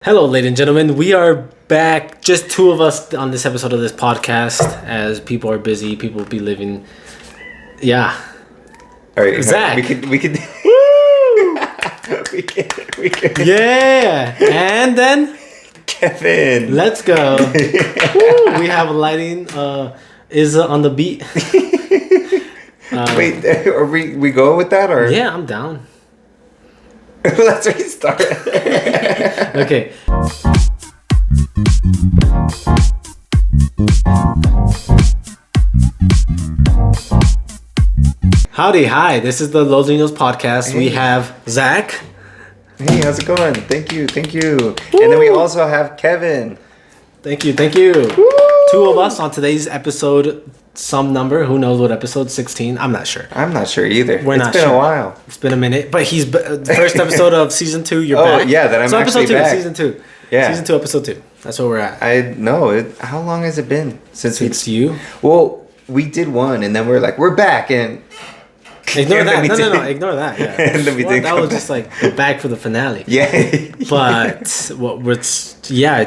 Hello, ladies and gentlemen. We are back. Just two of us on this episode of this podcast, as people are busy. People be living. Yeah. All right, Zach. We could. Woo! we could. Yeah. And then Kevin. let's go. Woo! We have lighting. Is on the beat. Wait, are we go with that or? Yeah, I'm down. Let's restart. Okay. Howdy, hi. This is the Losninos podcast. We have Zach. Hey, how's it going? Thank you. And then we also have Kevin. Thank you. Woo! Two of us on today's episode, some number. Who knows what episode? 16? I'm not sure. I'm not sure either. It's been a while. It's been a minute. But he's first episode of season 2. You're back. Oh, yeah, that I'm actually episode 2, back. season 2. Yeah. Season 2, episode 2. That's where we're at. I know. How long has it been since It's you. Well, we did one, and then we're back, and Ignore and that. then we No. did- Ignore that. Yeah. And then we did That come was just like back for the finale. Yeah. But it's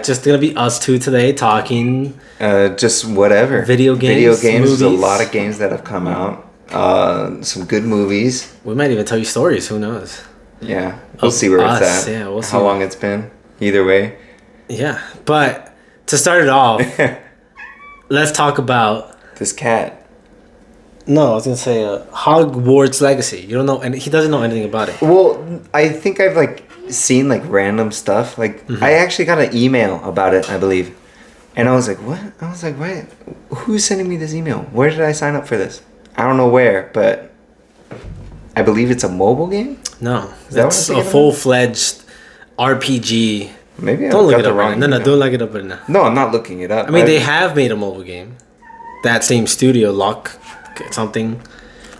just gonna be us two today talking. Just whatever. Video games, There's a movies. lot of games that have come out. Some good movies. We might even tell you stories. Who knows? Yeah, we'll Of see where us, it's at. yeah, we'll see. How long it's been. Either way. Yeah. But to start it off, let's talk about. This cat. No, I was gonna say Hogwarts Legacy. You don't know, and he doesn't know anything about it. Well, I think I've seen random stuff. I actually got an email about it, I believe. And I was like, what? I was like, what? Who's sending me this email? Where did I sign up for this? I don't know where, but I believe it's a mobile game. No, Is that what it's I'm a thinking full-fledged RPG. Maybe I Don't look got it the up wrong right now. No, email. don't look it up right now. No, I'm not looking it up. I mean, they have made a mobile game. That same studio, Lock something.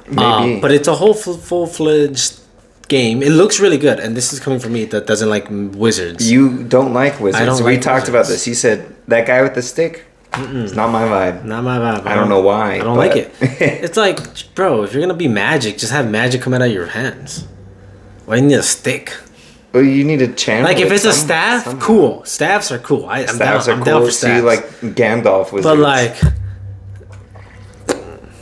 Maybe. But it's a whole full-fledged game. It looks really good, and this is coming from me that doesn't like wizards. You don't like wizards. I don't We like talked wizards. about this. You said that guy with the stick. It's not my vibe. Not my vibe. I don't know why. I don't like it. It's like, bro, if you're gonna be magic, just have magic come out of your hands. Why do you need a stick? Well, you need to channel. Like if it it's a staff, somehow. cool. Staffs are cool. I'm Staffs down. are I'm down cool. for See, staffs. like Gandalf was. But like,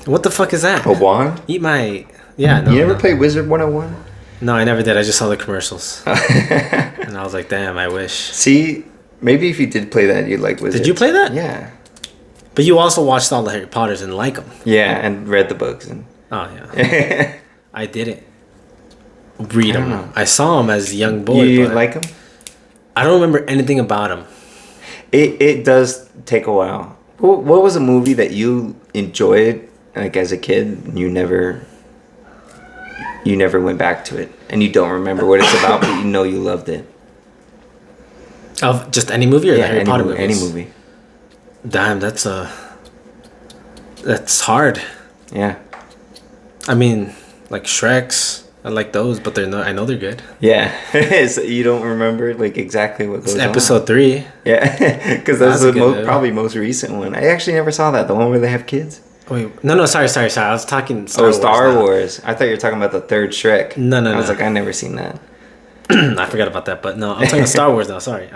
what the fuck is that? a wand. Eat my. Yeah. No, You never no. played Wizard 101? No, I never did. I just saw the commercials, and I was like, damn, I wish. See, maybe if you did play that, you'd like Wizards. Did you play that? Yeah. But you also watched all the Harry Potters and like them. Yeah, and read the books and. Oh yeah. I didn't read I don't them. know. I saw them as a young boy. you but like them? I don't remember anything about them. It does take a while. What was a movie that you enjoyed as a kid and you never went back to it and you don't remember what it's about but you know you loved it? Of just any movie or the Harry Potter any movies? movie. Damn, that's hard. Yeah. I mean, like Shreks, I like those, but they're not. I know they're good. Yeah. So you don't remember exactly what goes It's on. episode 3. Yeah, because that's That's the a good movie. probably most recent one. I actually never saw that. The one where they have kids. Wait, no, sorry. I was talking Star now. Wars. I thought you were talking about the third Shrek. No, I was no. like, I never seen that. I forgot about that, but no, I'm talking Star Wars now. Sorry.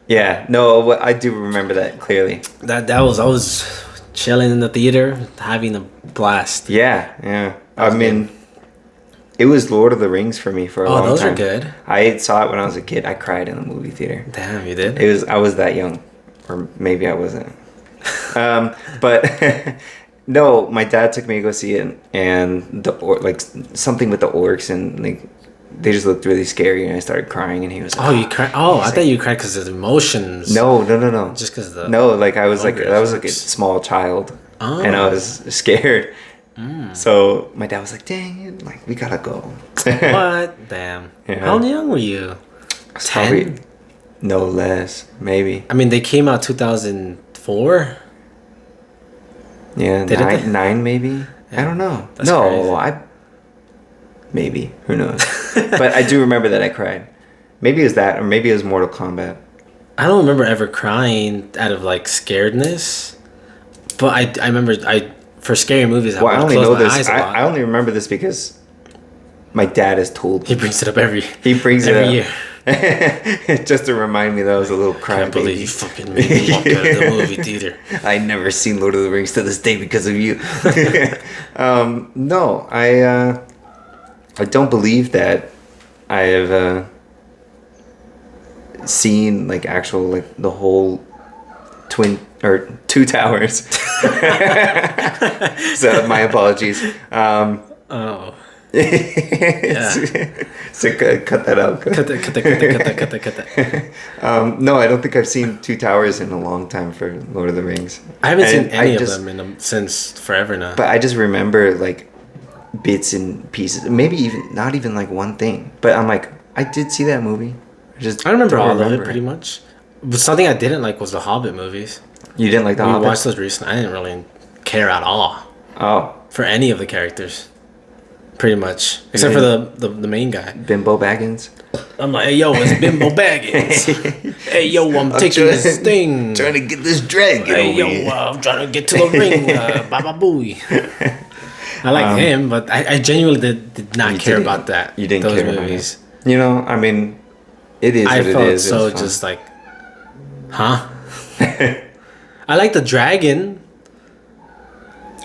Yeah, no, I do remember that clearly. I was chilling in the theater, having a blast. Yeah. I mean, it was Lord of the Rings for me for a long time. Oh, those are good. I saw it when I was a kid. I cried in the movie theater. Damn, you did. I was that young, or maybe I wasn't. But no, my dad took me to go see it, and something with the orcs, and they just looked really scary, and I started crying, and he was like, Oh, you cried. Oh, I thought you cried because of emotions. No. Just because the. No, I was like, ogres. I was like a small child, Oh. and I was scared. So my dad was like, "Dang it, we gotta go." What? Damn. Yeah. How young were you? 10? Probably no less, maybe. I mean, they came out 2004. Yeah, Did it? nine maybe. I don't know. That's no, crazy. maybe. Who knows? But I do remember that I cried. Maybe it was that, or maybe it was Mortal Kombat. I don't remember ever crying out of scaredness, but I remember for scary movies. Well, I would only close know my this. eyes a lot. I only remember this because my dad has told me. He brings it up every. He brings it every up. year. Just to remind me that I was a little crybaby. Can't believe you fucking made me walk out of the movie theater. I never seen Lord of the Rings to this day because of you. No, I don't believe that I have seen like actual like the whole two towers. So my apologies. Oh. Yeah. So cut that out. Cut that. No, I don't think I've seen Two Towers in a long time for Lord of the Rings. I haven't seen any of them since forever now. But I just remember like bits and pieces. Maybe even not even like one thing. But I'm like, I did see that movie. I remember all of it pretty much. But something I didn't like was the Hobbit movies. You didn't like the Hobbit? We watched those recently. I didn't really care at all. Oh. For any of the characters. Pretty much. Except for the main guy. Bimbo Baggins? I'm like, hey, yo, it's Bimbo Baggins. Hey, yo, I'm taking this thing. Trying to get this dragon. Hey, yo, I'm trying to get to the ring. Baba Booey. I like him, but I genuinely did not care about that. You didn't care movies. About it. You know, I mean, it is what it is. I felt so just like, huh? I like the dragon.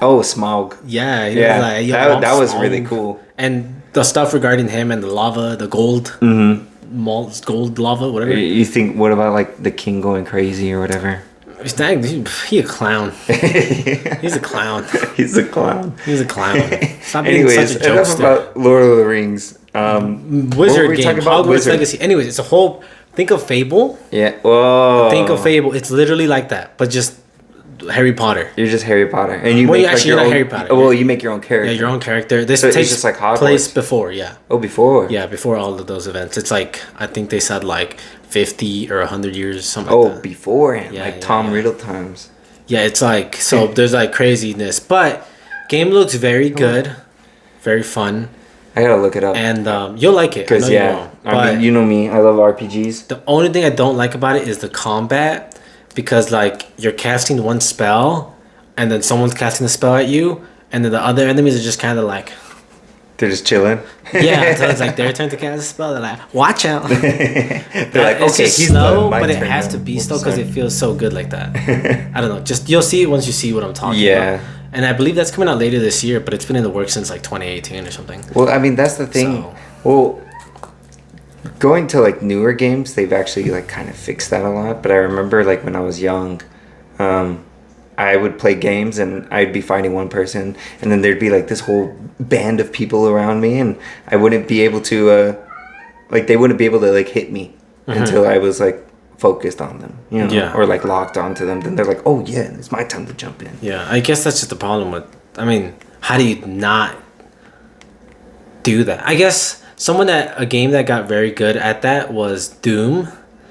Oh, Smaug. Yeah, he was like, that was really cool. And the stuff regarding him and the lava, the gold, gold lava, whatever. You think? What about like the king going crazy or whatever? He a clown. He's a clown. He's a clown. He's a clown. Stop being Anyways, such a enough jokester. about Lord of the Rings. Wizard game, Hogwarts Legacy. Anyways, it's a whole. Think of Fable. Yeah. Whoa. Think of Fable. It's literally like that, but just Harry Potter. You're just Harry Potter, and you make you're not Harry Potter. Well, you make your own character. Yeah, your own character. This so takes just like Hogwarts. Place before, yeah. Oh, before. Yeah, before all of those events. It's like I think they said like 50 or 100 years, something like that. Oh, beforehand, yeah, like Tom Riddle times. Yeah, it's like so. There's like craziness, but game looks very good, very fun. I gotta look it up, and you'll like it. Because I mean, you know me, I love RPGs. The only thing I don't like about it is the combat, because like you're casting one spell, and then someone's casting a spell at you, and then the other enemies are just kind of like. They're just chilling. Yeah, so it's like their turn to cast a spell. They're like, watch out. They're like, okay, he's slow, but it has to be slow because it feels so good like that. I don't know. Just you'll see it once you see what I'm talking about. And I believe that's coming out later this year, but it's been in the works since like 2018 or something. Well, I mean, that's the thing. So. Well, going to like newer games, they've actually like kind of fixed that a lot. But I remember like when I was young, I would play games and I'd be fighting one person, and then there'd be like this whole band of people around me, and I wouldn't be able to, like they wouldn't be able to like hit me until I was like focused on them, you know, or like locked onto them. Then they're like, oh yeah, it's my time to jump in. Yeah, I guess that's just the problem with, I mean, how do you not do that? I guess a game that got very good at that was Doom.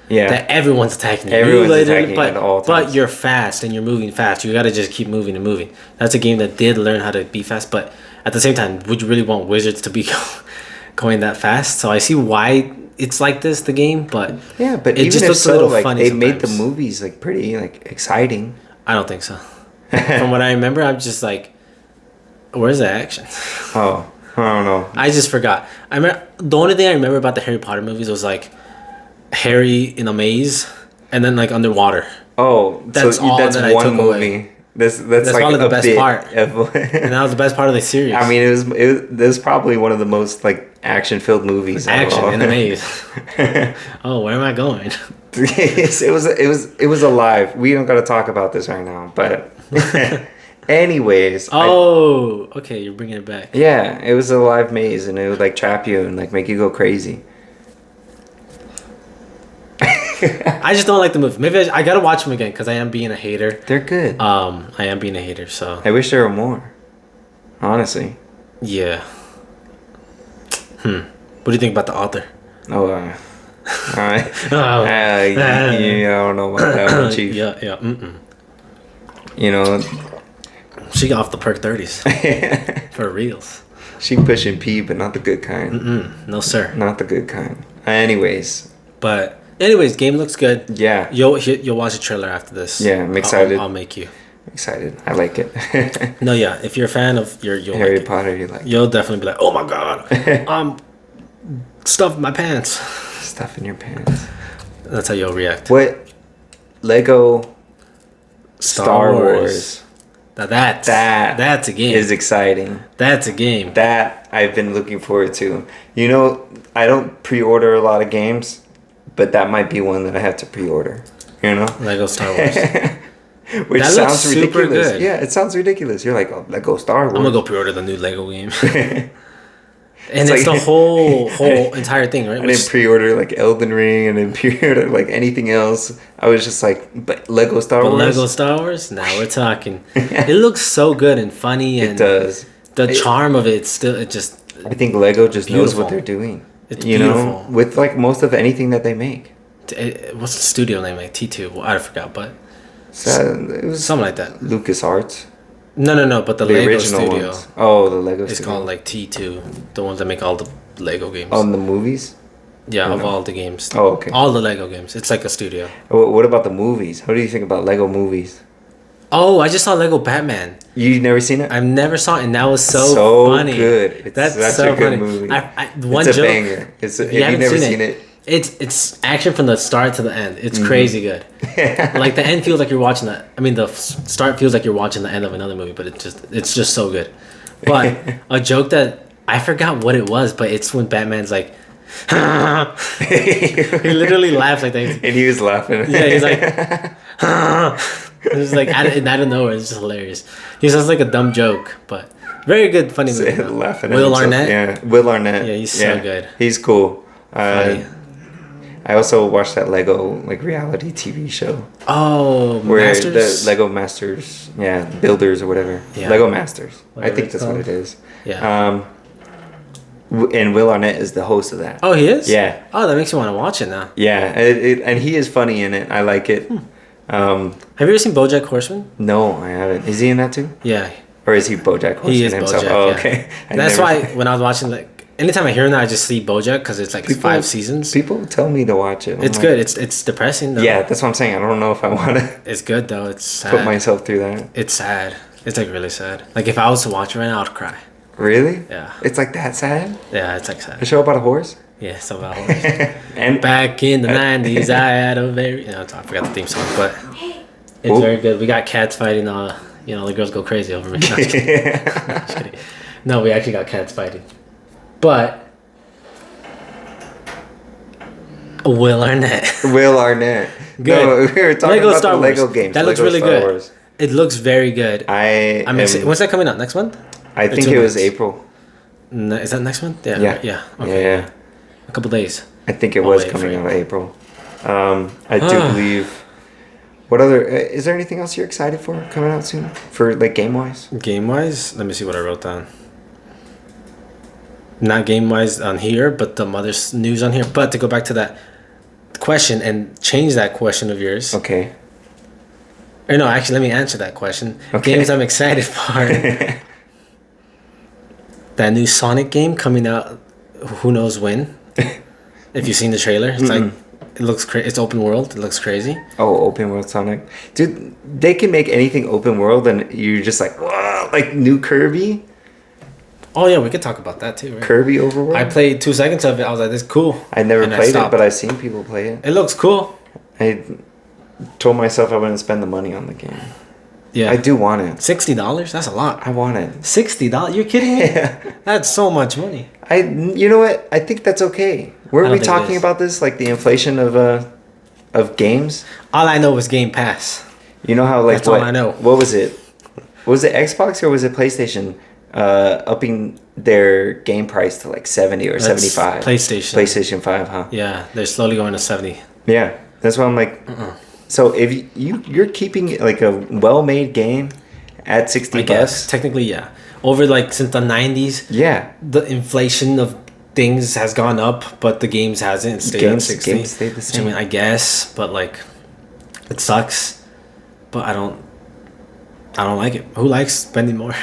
Yeah. That everyone's attacking you. Everyone's attacking you at all times. But you're fast and you're moving fast. You gotta just keep moving and moving. That's a game that did learn how to be fast, but at the same time, would you really want wizards to be going that fast? So I see why it's like this, the game, but yeah, but it just looks a little funny. They made the movies like pretty like exciting. I don't think so. From what I remember, I'm just like, where's the action? Oh, I don't know. I just forgot. I remember the only thing I remember about the Harry Potter movies was like Harry in a maze and then like underwater. Oh, that's all that's that one movie. Away. That's like probably the best part. And that was the best part of the series. I mean, it was probably one of the most like action filled movies. Action in a maze. Oh, where am I going? it was alive. We don't got to talk about this right now, but anyways. Oh, okay, you're bringing it back. Yeah, it was a live maze, and it would like trap you and like make you go crazy. I just don't like the movie. Maybe I gotta watch them again because I am being a hater. They're good. I am being a hater, so I wish there were more. Honestly. Yeah. What do you think about the author? Oh, I don't know about that one, Chief. Yeah. You know, she got off the perk 30s for reals. She pushing P, but not the good kind. No, sir. Not the good kind. Anyways, game looks good. Yeah. You'll watch the trailer after this. Yeah, I'm excited. I'll make you. I'm excited. I like it. No, yeah. If you're a fan of Harry like Potter, you'll definitely be like, oh my god, stuffed my pants. Stuff in your pants. That's how you'll react. What Lego Star Wars. Now that's a game. Is exciting. That's a game. That I've been looking forward to. You know, I don't pre-order a lot of games, but that might be one that I have to pre-order. You know? Lego Star Wars. Which that sounds ridiculous. Good. Yeah, it sounds ridiculous. You're like, oh, Lego Star Wars. I'm gonna go pre-order the new Lego game. And it's like, the whole entire thing, right? I didn't pre-order like Elden Ring and then pre-order like anything else. I was just like, but Lego Star Wars? Lego Star Wars? Now we're talking. It looks so good and funny. And it does. The charm of it still, it just... I think Lego just knows what they're doing. It's beautiful. Know, with like most of anything that they make. What's the studio name? Like T2? Well, I forgot, but... it was something like that. LucasArts. No, but the Lego original studio. Ones. Oh, the Lego it's studio. called like T2. The ones that make all the Lego games. On the movies? Yeah, of all the games. Oh, okay. All the Lego games. It's like a studio. What about the movies? What do you think about Lego movies? Oh, I just saw Lego Batman. You've never seen it? I've never saw it, and that was so funny. Good. That's such so a good funny. movie. One it's a joke, banger. If you've haven't never seen it. It's action from the start to the end. It's crazy good. Like the end feels like you're watching the. I mean, the start feels like you're watching the end of another movie, but it's just so good. But a joke that I forgot what it was, but it's when Batman's like, he literally laughs like that, and he was laughing. Yeah, he's like, it's like out of nowhere. It's just hilarious. He sounds like a dumb joke, but very good, funny movie. Laughing. Will Arnett. Yeah, Will Arnett. Yeah, he's so good. He's cool. Funny. I also watched that Lego like reality TV show. Oh, where Masters? the Lego Masters, builders or whatever. Yeah. Lego Masters. Whatever I think that's what it is. Yeah. And Will Arnett is the host of that. Oh, he is? Yeah. Oh, that makes me want to watch it now. Yeah, and he is funny in it. I like it. Have you ever seen Bojack Horseman? No, I haven't. Is he in that too? Yeah. Or is he Bojack Horseman he is himself? Bojack, Oh, yeah. okay. That's why when I was watching, like, anytime I hear that, I just see Bojack because it's like 5 seasons. People tell me to watch it. It's good. It's depressing though. Yeah, that's what I'm saying. I don't know if I want to. It's good though. It's sad. Put myself through that. It's sad. It's like really sad. Like if I was to watch it right now, I'd cry. Really? Yeah. It's like that sad? Yeah, it's like sad. A show about a horse? Yeah, it's about horse. And back in the 90s, I had a very... I forgot the theme song, but it's very good. We got cats fighting. The girls go crazy over me. No, I'm just kidding. No, we actually got cats fighting. But... Will Arnett. Will Arnett. Good. No, we were talking Lego about Star the Wars. Lego games. That looks Lego really Star good. Wars. It looks very good. I'm excited. When's that coming out? Next month? I think it was April. Is that next month? Yeah. Yeah. Yeah. Okay. Yeah. A couple days. I think it was coming out of April. I do believe. What other? Is there anything else you're excited for coming out soon? For like game wise? Game wise, let me see what I wrote down. Not game wise on here, but the mother's news on here. But to go back to that question and change that question of yours. Okay. Or no, actually, let me answer that question. Okay. Games I'm excited for. That new Sonic game coming out, who knows when. If you've seen the trailer, it's like, it looks crazy. It's open world. It looks crazy. Oh, open world Sonic. Dude, they can make anything open world and you're just like, wow, like new Kirby. Oh, yeah, we could talk about that too, right? Kirby Overworld. I played 2 seconds of it. I was like, this is cool. I never played it, but I've seen people play it. It looks cool. I told myself I wouldn't spend the money on the game. Yeah. I do want it. $60? That's a lot. I want it. $60? You're kidding me? Yeah. That's so much money. You know what? I think that's okay. Weren't we talking about this, like the inflation of games? All I know was Game Pass. You know how like that's all I know. What was it? Was it Xbox or was it PlayStation? Upping their game price to like 70 or 75. PlayStation 5, huh? Yeah, they're slowly going to 70. Yeah, that's why I'm like. So if you're keeping like a well-made game at $60, I guess technically, yeah. Over like since the 90s, yeah, the inflation of things has gone up, but the games hasn't. Stayed at 60. Games stayed the same. Which, I mean, I guess, but like, it sucks. But I don't like it. Who likes spending more?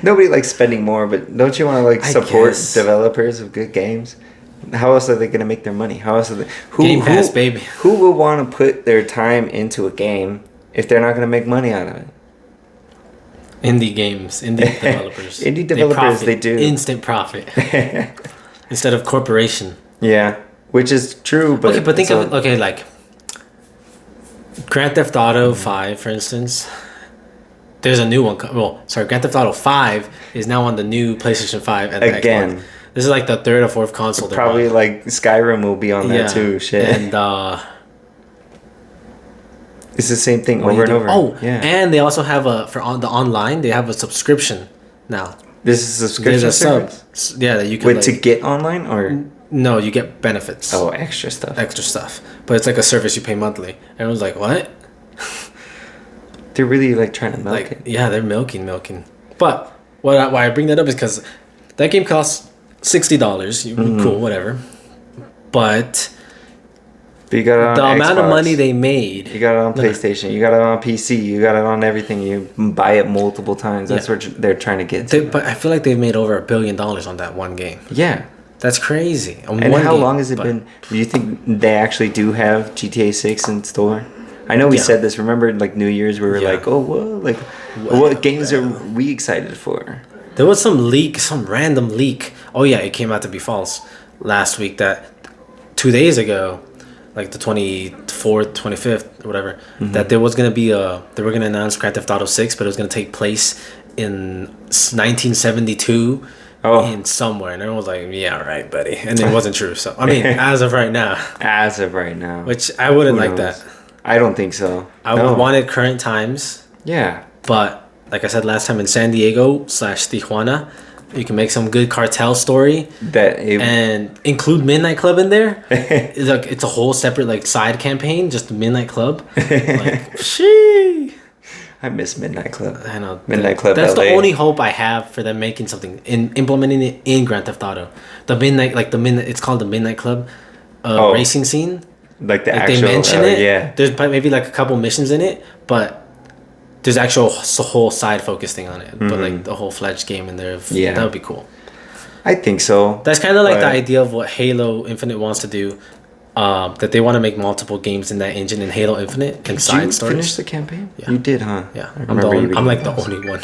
Nobody likes spending more, but don't you want to like support developers of good games? How else are they going to make their money? How else are they? Game Pass, baby. Who will want to put their time into a game if they're not going to make money out of it? Indie games, indie developers. Indie developers, they do instant profit instead of corporation. Yeah, Which is true, but okay, but think of it. Okay, like Grand Theft Auto 5, for instance. There's a new one. Grand Theft Auto 5 is now on the new PlayStation 5 and the again. Xbox. This is like the third or fourth console. Probably like Skyrim will be on there too. Shit. And it's the same thing over and over. Oh, yeah. And they also have on the online. They have a subscription now. This is a subscription service? Yeah, that you can. Wait, to get online or? No, you get benefits. Oh, extra stuff. Extra stuff, but it's like a service you pay monthly. Everyone's like, "What?" They're really like trying to milk it. Yeah, they're milking. But why I bring that up is because that game costs $60. Cool, whatever. But you got it on the Xbox. amount of money they made. You got it on PlayStation. You got it on PC. You got it on everything. You buy it multiple times. That's what they're trying to get to. But I feel like they've made over $1 billion on that one game. Yeah. That's crazy. And how long has it been? Do you think they actually do have GTA 6 in store? I know we said this. Remember, like New Year's, we were like, "Oh, what games are we excited for?" There was some random leak. Oh yeah, it came out to be false last week. That 2 days ago, like the 24th, 25th, or whatever, that there was gonna be they were gonna announce Grand Theft Auto 6, but it was gonna take place in 1972. In somewhere, and everyone was like, "Yeah, right, buddy," and it wasn't true. So I mean, as of right now, which I wouldn't like that. I don't think so. I would want it current times. Yeah, but like I said last time, in San Diego / Tijuana, you can make some good cartel story and include Midnight Club in there. It's a whole separate like side campaign, just Midnight Club. Like, sheesh. I miss Midnight Club. I know. Midnight Club. That's LA. the only hope I have for them making something implementing it in Grand Theft Auto. It's called the Midnight Club racing scene. Like the actual. They mention it. Yeah. There's maybe like a couple missions in it, but there's actual whole side focus thing on it. But like the whole fledged game in there. Yeah. That would be cool. I think so. That's kind of like the idea of what Halo Infinite wants to do. That they want to make multiple games in that engine in Halo Infinite and side stories. Did you finish the campaign? Yeah. You did, huh? Yeah. I'm like the only one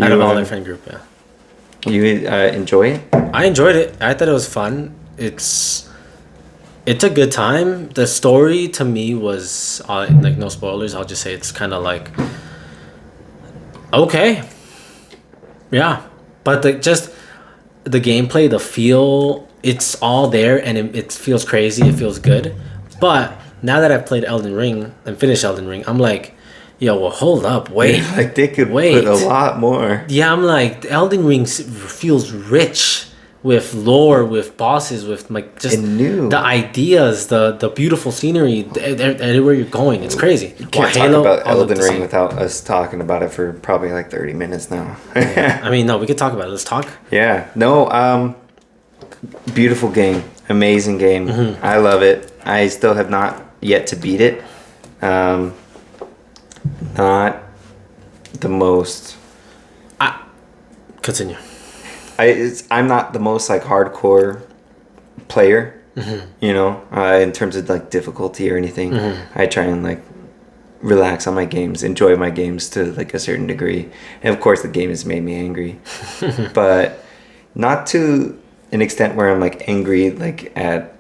out of all my friend group. Yeah. You enjoy it? I enjoyed it. I thought it was fun. It's a good time. The story to me was like, no spoilers. I'll just say it's kind of like okay. Yeah, but the gameplay, the feel. It's all there, and it feels crazy. It feels good. But now that I've played Elden Ring and finished Elden Ring, I'm like, yo, well, hold up, wait. Yeah, like they could put a lot more. Yeah, I'm like, Elden Ring feels rich with lore, with bosses, with like just the ideas, the beautiful scenery, everywhere you're going. It's crazy. You can't talk about Elden Ring without us talking about it for probably like 30 minutes now. Yeah. I mean, no, we could talk about it. Let's talk. Yeah. No, beautiful game. Amazing game. Mm-hmm. I love it. I still have not yet to beat it. Not the most... Continue. I'm not the most like hardcore player, you know, in terms of like difficulty or anything. I try and like relax on my games, enjoy my games to like a certain degree. And of course the game has made me angry, but not to an extent where I'm like angry like at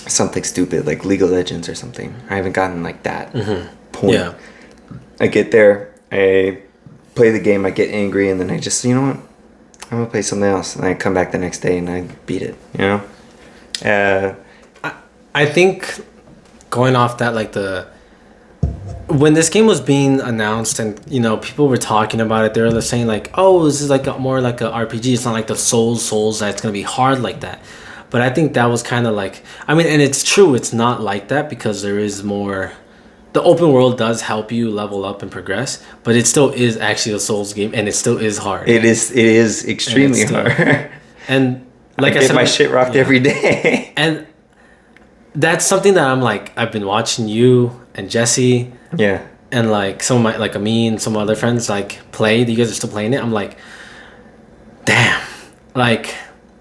something stupid like League of Legends or something. I haven't gotten like that point. Yeah. I get there, I play the game, I get angry, and then I just, you know what? I'm gonna play something else, and I come back the next day and I beat it. You know, I think going off that, like when this game was being announced, and you know, people were talking about it, they were saying like, "Oh, this is like more like a RPG. It's not like the Souls that's gonna be hard like that." But I think that was kind of like, I mean, and it's true, it's not like that because there is more. The open world does help you level up and progress, but it still is actually a Souls game, and it still is hard. It is extremely hard. And like I get my shit rocked every day. And that's something that I'm like, I've been watching you and Jesse. Yeah. And like some of my, like me and some other friends like play. You guys are still playing it. I'm like, damn. Like,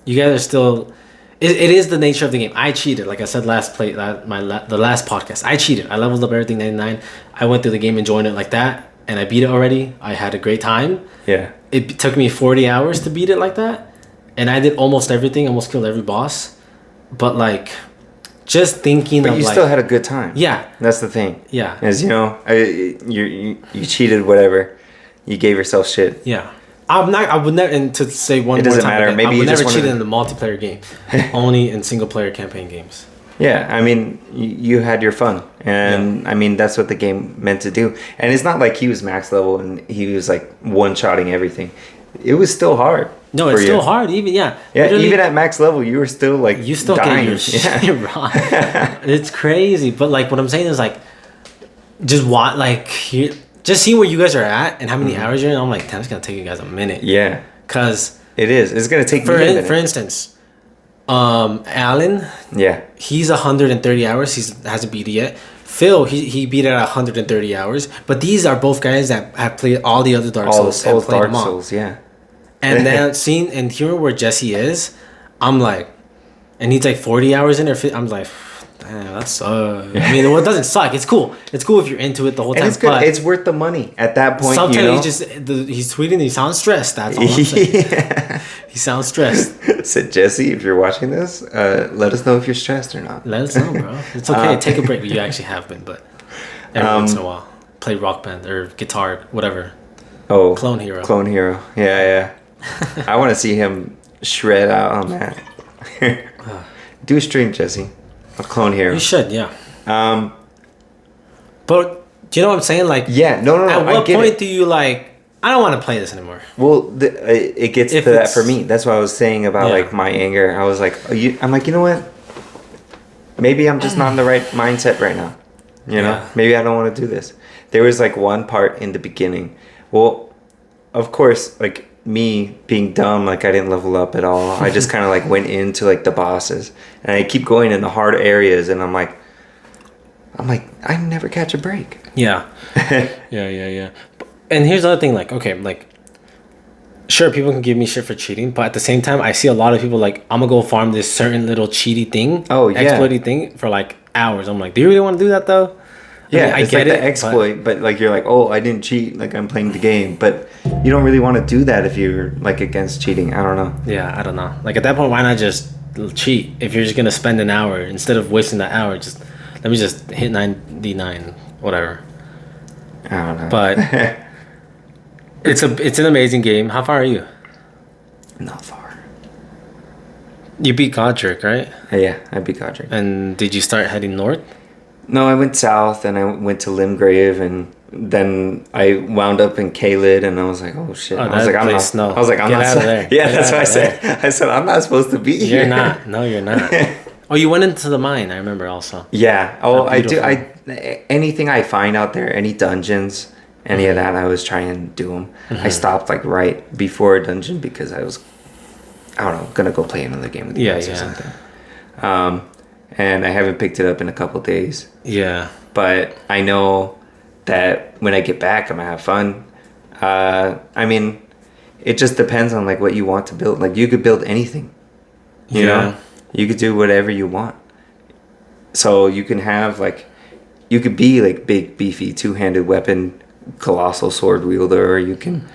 you guys are still... It is the nature of the game. I cheated, like I said the last podcast. I cheated. I leveled up everything 99. I went through the game enjoying it like that, and I beat it already. I had a great time. Yeah. It took me 40 hours to beat it like that, and I did almost everything. Almost killed every boss, but like, just thinking But of you like, still had a good time. yeah, That's the thing. yeah, As you know, you cheated, whatever. You gave yourself shit. yeah. I would never, and to say one It more doesn't time, matter. again, Maybe I you would just never cheat wanted in the multiplayer game, only in single player campaign games. Yeah, I mean, you had your fun, and I mean that's what the game meant to do. And it's not like he was max level and he was like one-shotting everything. It was still hard. No, it's still hard. Even literally, even at max level, you were still like you still dying. get your shit wrong. It's crazy, but like what I'm saying is like, just just see where you guys are at and how many hours you're in. I'm like, damn, it's gonna take you guys a minute. Yeah, Cause it is. It's gonna take me a minute. For instance, Alan, Yeah, he's 130 hours. He hasn't beat it yet. Phil, he beat it at 130 hours. But these are both guys that have played all the other Dark Souls. all Dark Souls. Yeah, and then seeing and hearing where Jesse is, I'm like, and he's like 40 hours in or 50, I'm like, damn, that sucks. I mean, it doesn't suck. It's cool. It's cool if you're into it the whole time. and it's good. It's worth the money at that point. Sometimes you know? he's tweeting and he sounds stressed. That's all I'm saying. Yeah. He sounds stressed. Said Jesse, if you're watching this, let us know if you're stressed or not. Let us know, bro. It's okay. Take a break. You actually have been, but every once in a while, play Rock Band or guitar, whatever. Oh, Clone Hero. Clone Hero. Yeah. I want to see him shred out on that. Do a stream, Jesse. A Clone Hero. You should, yeah. But do you know what I'm saying? Like, yeah, no. At what I point do you like? I don't want to play this anymore. Well, it gets to that for me. That's what I was saying about like my anger. I was like, I'm like, you know what? Maybe I'm just not in the right mindset right now. You know, maybe I don't want to do this. There was like one part in the beginning. Well, of course, like me being dumb, like I didn't level up at all. I just kind of like went into like the bosses, and I keep going in the hard areas, and I'm like, I never catch a break. Yeah. Yeah. And here's the other thing, like, okay, like, sure, people can give me shit for cheating, but at the same time, I see a lot of people like, I'm gonna go farm this certain little cheaty thing, exploity thing for like hours. I'm like, do you really want to do that though? Yeah, I get like the exploit, but like you're like, oh, I didn't cheat, like I'm playing the game, but you don't really want to do that if you're like against cheating. I don't know. Yeah, I don't know. Like at that point, why not just cheat? If you're just gonna spend an hour instead of wasting that hour, just let me just hit 99, whatever. I don't know. But it's an amazing game. How far are you? Not far. You beat Godric, right? Yeah, I beat Godric. And did you start heading north? No, I went south and I went to Limgrave, and then I wound up in Caelid, and I was like, oh shit. I was like, I'm Get out of there. Yeah, that's what I said. I said, I'm not supposed to be here. You're not. No, you're not. Oh, you went into the mine, I remember also. Yeah. Oh, I do. Anything I find out there, any dungeons, any of that, I was trying to do them. I stopped like right before a dungeon because I was, I don't know, gonna go play another game with you guys or something. And I haven't picked it up in a couple days. Yeah. But I know that when I get back, I'm gonna have fun. I mean, it just depends on like what you want to build. Like you could build anything. You know? You could do whatever you want. So you can have like, you could be like big, beefy, two-handed weapon, colossal sword wielder, or you can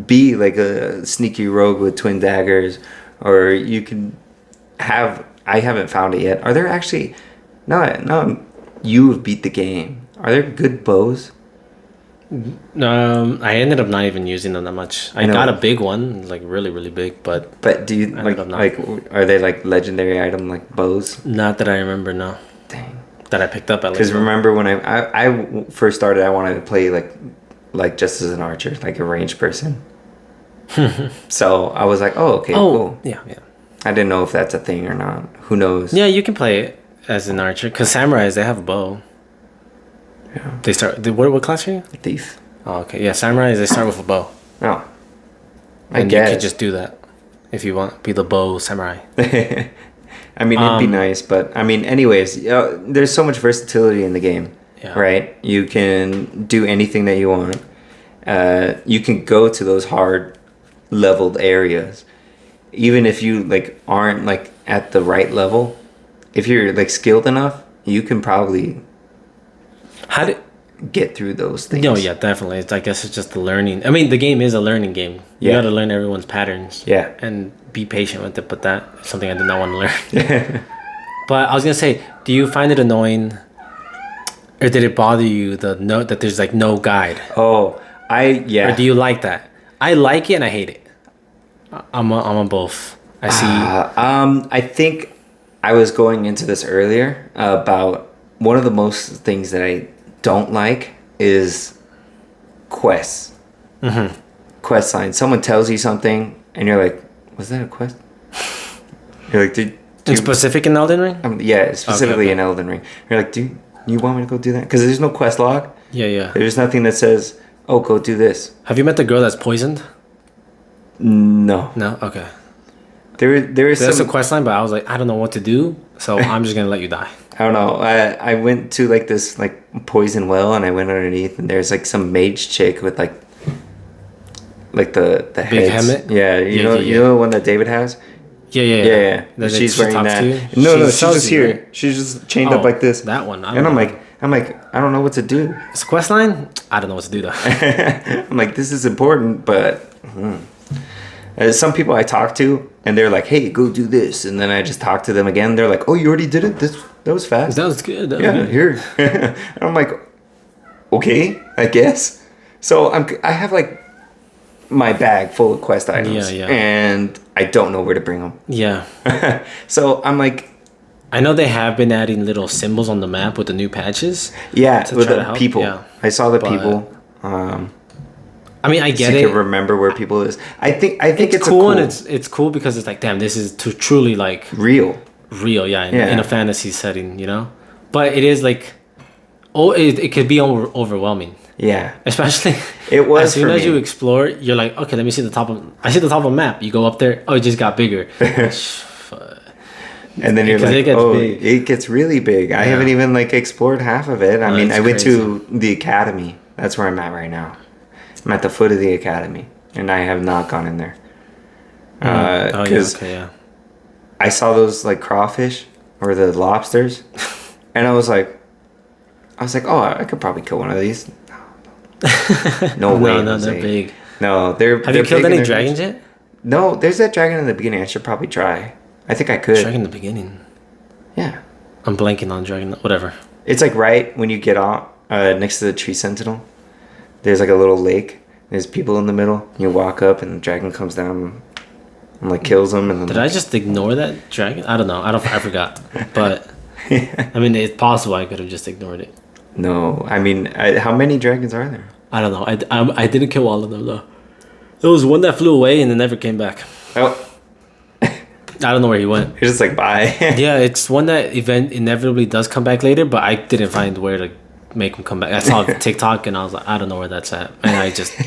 be like a sneaky rogue with twin daggers, or you can have, I haven't found it yet. Are there actually, no, you have beat the game. Are there good bows? I ended up not even using them that much. I got a big one, like really, really big, but do you like are they like legendary item like bows? Not that I remember, no. Dang. That I picked up at. Because remember when I first started, I wanted to play like just as an archer, like a ranged person. So I was like, oh, okay, cool. Yeah. I didn't know if that's a thing or not. Who knows? Yeah, you can play it as an archer because samurais, they have a bow. Yeah. They start. What class are you? Thief. Oh, okay. Yeah, samurais, they start with a bow. Oh. And you could just do that if you want. Be the bow samurai. I mean, it'd be nice, but I mean, anyways, there's so much versatility in the game, right? You can do anything that you want. You can go to those hard leveled areas, even if you like aren't like at the right level. If you're like skilled enough, you can probably get through those things. No, yeah, definitely. I guess it's just the learning. I mean, the game is a learning game. You got to learn everyone's patterns. Yeah. And be patient with it, but that is something I did not want to learn. But I was gonna say, do you find it annoying, or did it bother you the note that there's like no guide? Oh, Or do you like that? I like it and I hate it. I'm on both. I see. I think I was going into this earlier about one of the most things that I don't like is quests. Mm-hmm. Quest signs. Someone tells you something and you're like, was that a quest? You're like, in specific in Elden Ring? Yeah, specifically in Elden Ring. You're like, do you want me to go do that? Because there's no quest log. Yeah. There's nothing that says, oh, go do this. Have you met the girl that's poisoned? No. No? Okay. There is That's some a quest line, but I was like, I don't know what to do, so I'm just gonna let you die. I don't know. I went to like this like poison well, and I went underneath, and there's like some mage chick with like the big heads. helmet. Yeah, you know the one that David has. Yeah. She's wearing that. No, she's just here. Right? She's just chained up like this. That one. I'm like, I don't know what to do. It's a quest line. I don't know what to do though. I'm like, this is important, but some people I talk to, and they're like, hey, go do this, and then I just talk to them again. They're like, oh, you already did it. That was fast. That was good. Here. And I'm like, okay, I guess. So I have like my bag full of quest items, and I don't know where to bring them. Yeah. So I'm like, I know they have been adding little symbols on the map with the new patches. Yeah, with the people. Yeah. I saw the people. I mean, I get so it. You can remember where people is. I think it's cool, and it's cool because it's like, damn, this is truly like real, in a fantasy setting, you know. But it is like, it could be overwhelming. Yeah, especially it was. As soon as you explore, you're like, okay, let me see the top of. I see the top of a map. You go up there. Oh, it just got bigger. And then you're like, it gets really big. I haven't even like explored half of it. I mean, I went to the academy. That's where I'm at right now. I'm at the foot of the academy, and I have not gone in there. I saw those like crawfish or the lobsters, and I was like, oh, I could probably kill one of these. No way. No, they're big. No, they're. Have you killed any dragons yet? No, there's that dragon in the beginning. I should probably try. I think I could. Dragon in the beginning. Yeah. I'm blanking on dragon. Whatever. It's like right when you get off next to the tree sentinel. There's like a little lake. There's people in the middle. You walk up and the dragon comes down and like kills them. And then did I just ignore that dragon? I don't know. I forgot. But I mean, it's possible I could have just ignored it. No, I mean, how many dragons are there? I don't know. I didn't kill all of them though. There was one that flew away and then never came back. Oh. I don't know where he went. You're just like, bye. Yeah, it's one that inevitably does come back later, but I didn't find where to make him come back. I saw TikTok and I was like, I don't know where that's at, and I just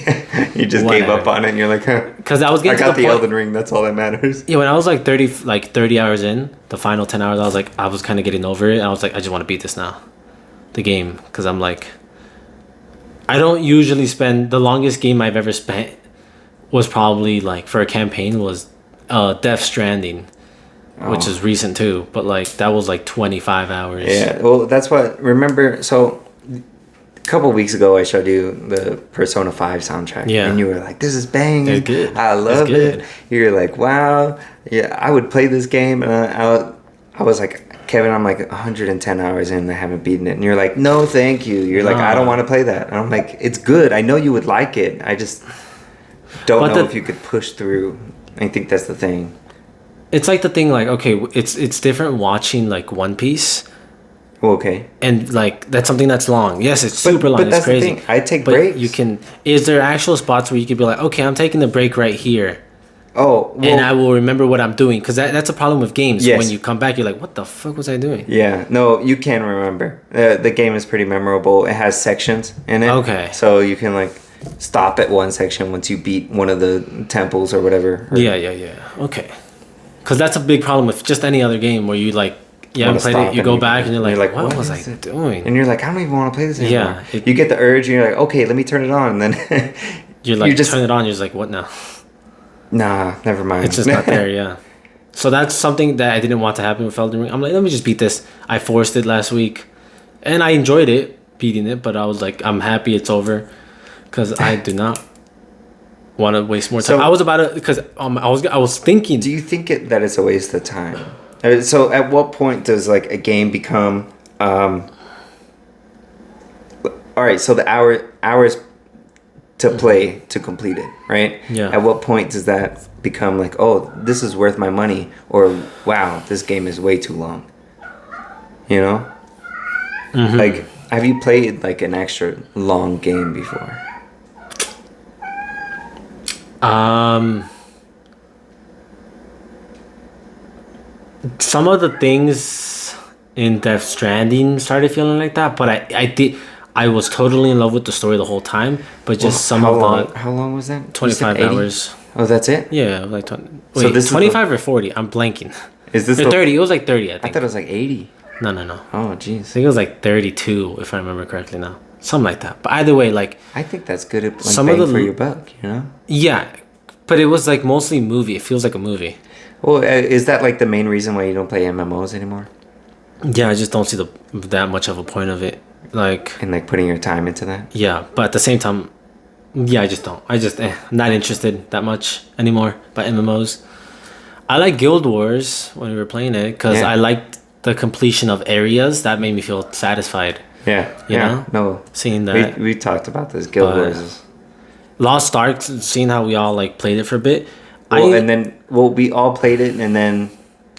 you just gave up on it. And you're like, because I was getting to the Elden Ring. That's all that matters. Yeah, when I was like 30 hours in, the final 10 hours, I was kind of getting over it. And I was like, I just want to beat this now, the game, because I'm like, I don't usually spend the longest game I've ever spent was probably like for a campaign was Death Stranding, which is recent too, but like that was like 25 hours. Yeah, well, that's what. Remember, so a couple weeks ago I showed you the Persona 5 soundtrack, and you were like, "This is banging. It's good. I love it." You're like, "Wow, yeah, I would play this game." And I was like, "Kevin, I'm like 110 hours in, and I haven't beaten it." And you're like, "No, thank you." You're like, "I don't want to play that." And I'm like, "It's good. I know you would like it. I just don't know if you could push through." I think that's the thing. It's like the thing, like, okay, it's different watching like One Piece. Okay. And like that's something that's long. Yes, it's super long. But that's it's crazy. the thing. I take breaks. You can. Is there actual spots where you could be like, okay, I'm taking the break right here. Oh. Well, and I will remember what I'm doing, because that's a problem with games. Yes. When you come back, you're like, what the fuck was I doing? Yeah. No, you can remember. The game is pretty memorable. It has sections in it. Okay. So you can like stop at one section once you beat one of the temples or whatever. Yeah. Okay. Because that's a big problem with just any other game where you like, you haven't played it, you go back and you're like, what was I doing? And you're like, I don't even want to play this anymore. Yeah. You get the urge and you're like, okay, let me turn it on. And then you're like, turn it on. You're just like, what now? Nah, never mind. It's just not there, yeah. So that's something that I didn't want to happen with Elden Ring. I'm like, let me just beat this. I forced it last week. And I enjoyed it, beating it. But I was like, I'm happy it's over. Because I do not want to waste more time. I was about to, because I was thinking. Do you think that it's a waste of time? So at what point does like a game become all right, so the hours to play to complete it, right? Yeah. At what point does that become like, oh, this is worth my money, or wow, this game is way too long? You know? Mm-hmm. Like, have you played like an extra long game before? Some of the things in Death Stranding started feeling like that, but I was totally in love with the story the whole time, but just some how of long, the how long was that? 25 80? hours. Oh, that's it? Yeah, like 20. So Wait, this is 25 or 40? I'm blanking. Is this Or the, 30. It was like 30, I I think. thought it was like 80. No. Oh, I jeez. think it was like 32, if I remember correctly now. Something like that. But either way, like... I think that's good at like some bang of the for your buck, you know? Yeah, but it was like mostly movie. It feels like a movie. Well, is that like the main reason why you don't play MMOs anymore? Yeah, I just don't see that much of a point of it. Like... And like putting your time into that? Yeah, but at the same time... Yeah, I just don't. Not interested that much anymore by MMOs. I like Guild Wars when we were playing it because I liked the completion of areas. That made me feel satisfied. Yeah, You know? No, Seeing that. we talked about this. Guild Wars is... Lost Ark, seeing how we all like played it for a bit. Well, we all played it, and then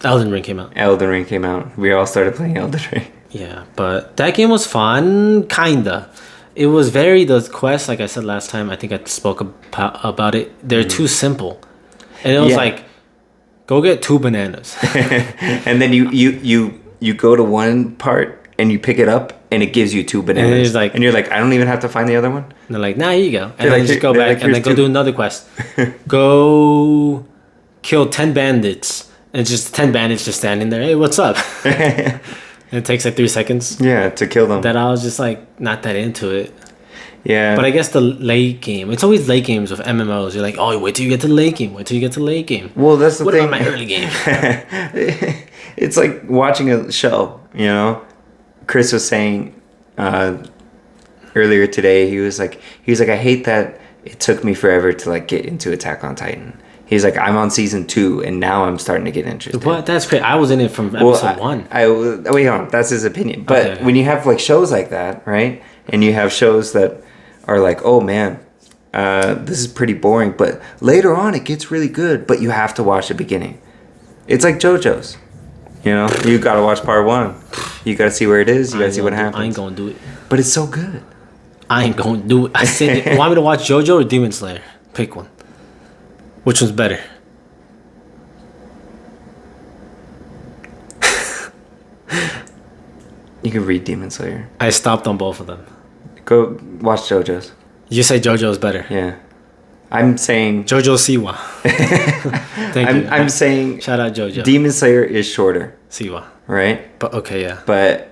Elden Ring came out. Elden Ring came out. We all started playing Elden Ring. Yeah, but that game was fun, kinda. It was the quests, like I said last time, I think I spoke about it. They're too simple. And it was like, go get 2 bananas. And then you go to one part and you pick it up and it gives you 2 bananas. And you're like, I don't even have to find the other one. And they're like, nah, here you go. And They're then like, just go they're back like, and then "Here's go 2." do another quest. Go kill 10 bandits. And it's just 10 bandits just standing there. Hey, what's up? And it takes like 3 seconds. Yeah, to kill them. That I was just like not that into it. Yeah. But I guess the late game. It's always late games with MMOs. You're like, oh, wait till you get to the late game. Wait till you get to the late game. Well, that's the what thing. What about my early game? It's like watching a show, you know? Chris was saying earlier today, he was like, I hate that it took me forever to like get into Attack on Titan. He's like, I'm on season 2 and now I'm starting to get interested. What? That's great. I was in it from episode 1. Wait, hold on. That's his opinion. But when you have like shows like that, right? And you have shows that are like, oh man, this is pretty boring. But later on, it gets really good. But you have to watch the beginning. It's like JoJo's. You know, you got to watch part 1. You got to see where it is. You got to see what happens. I ain't going to do it. But it's so good. I ain't going to do it. I said, want me to watch JoJo or Demon Slayer? Pick one. Which one's better? You can read Demon Slayer. I stopped on both of them. Go watch JoJo's. You say JoJo's better. Yeah. I'm saying... JoJo Siwa. Thank you. I'm saying... Shout out JoJo. Demon Slayer is shorter. Siwa. Right? But okay, yeah. But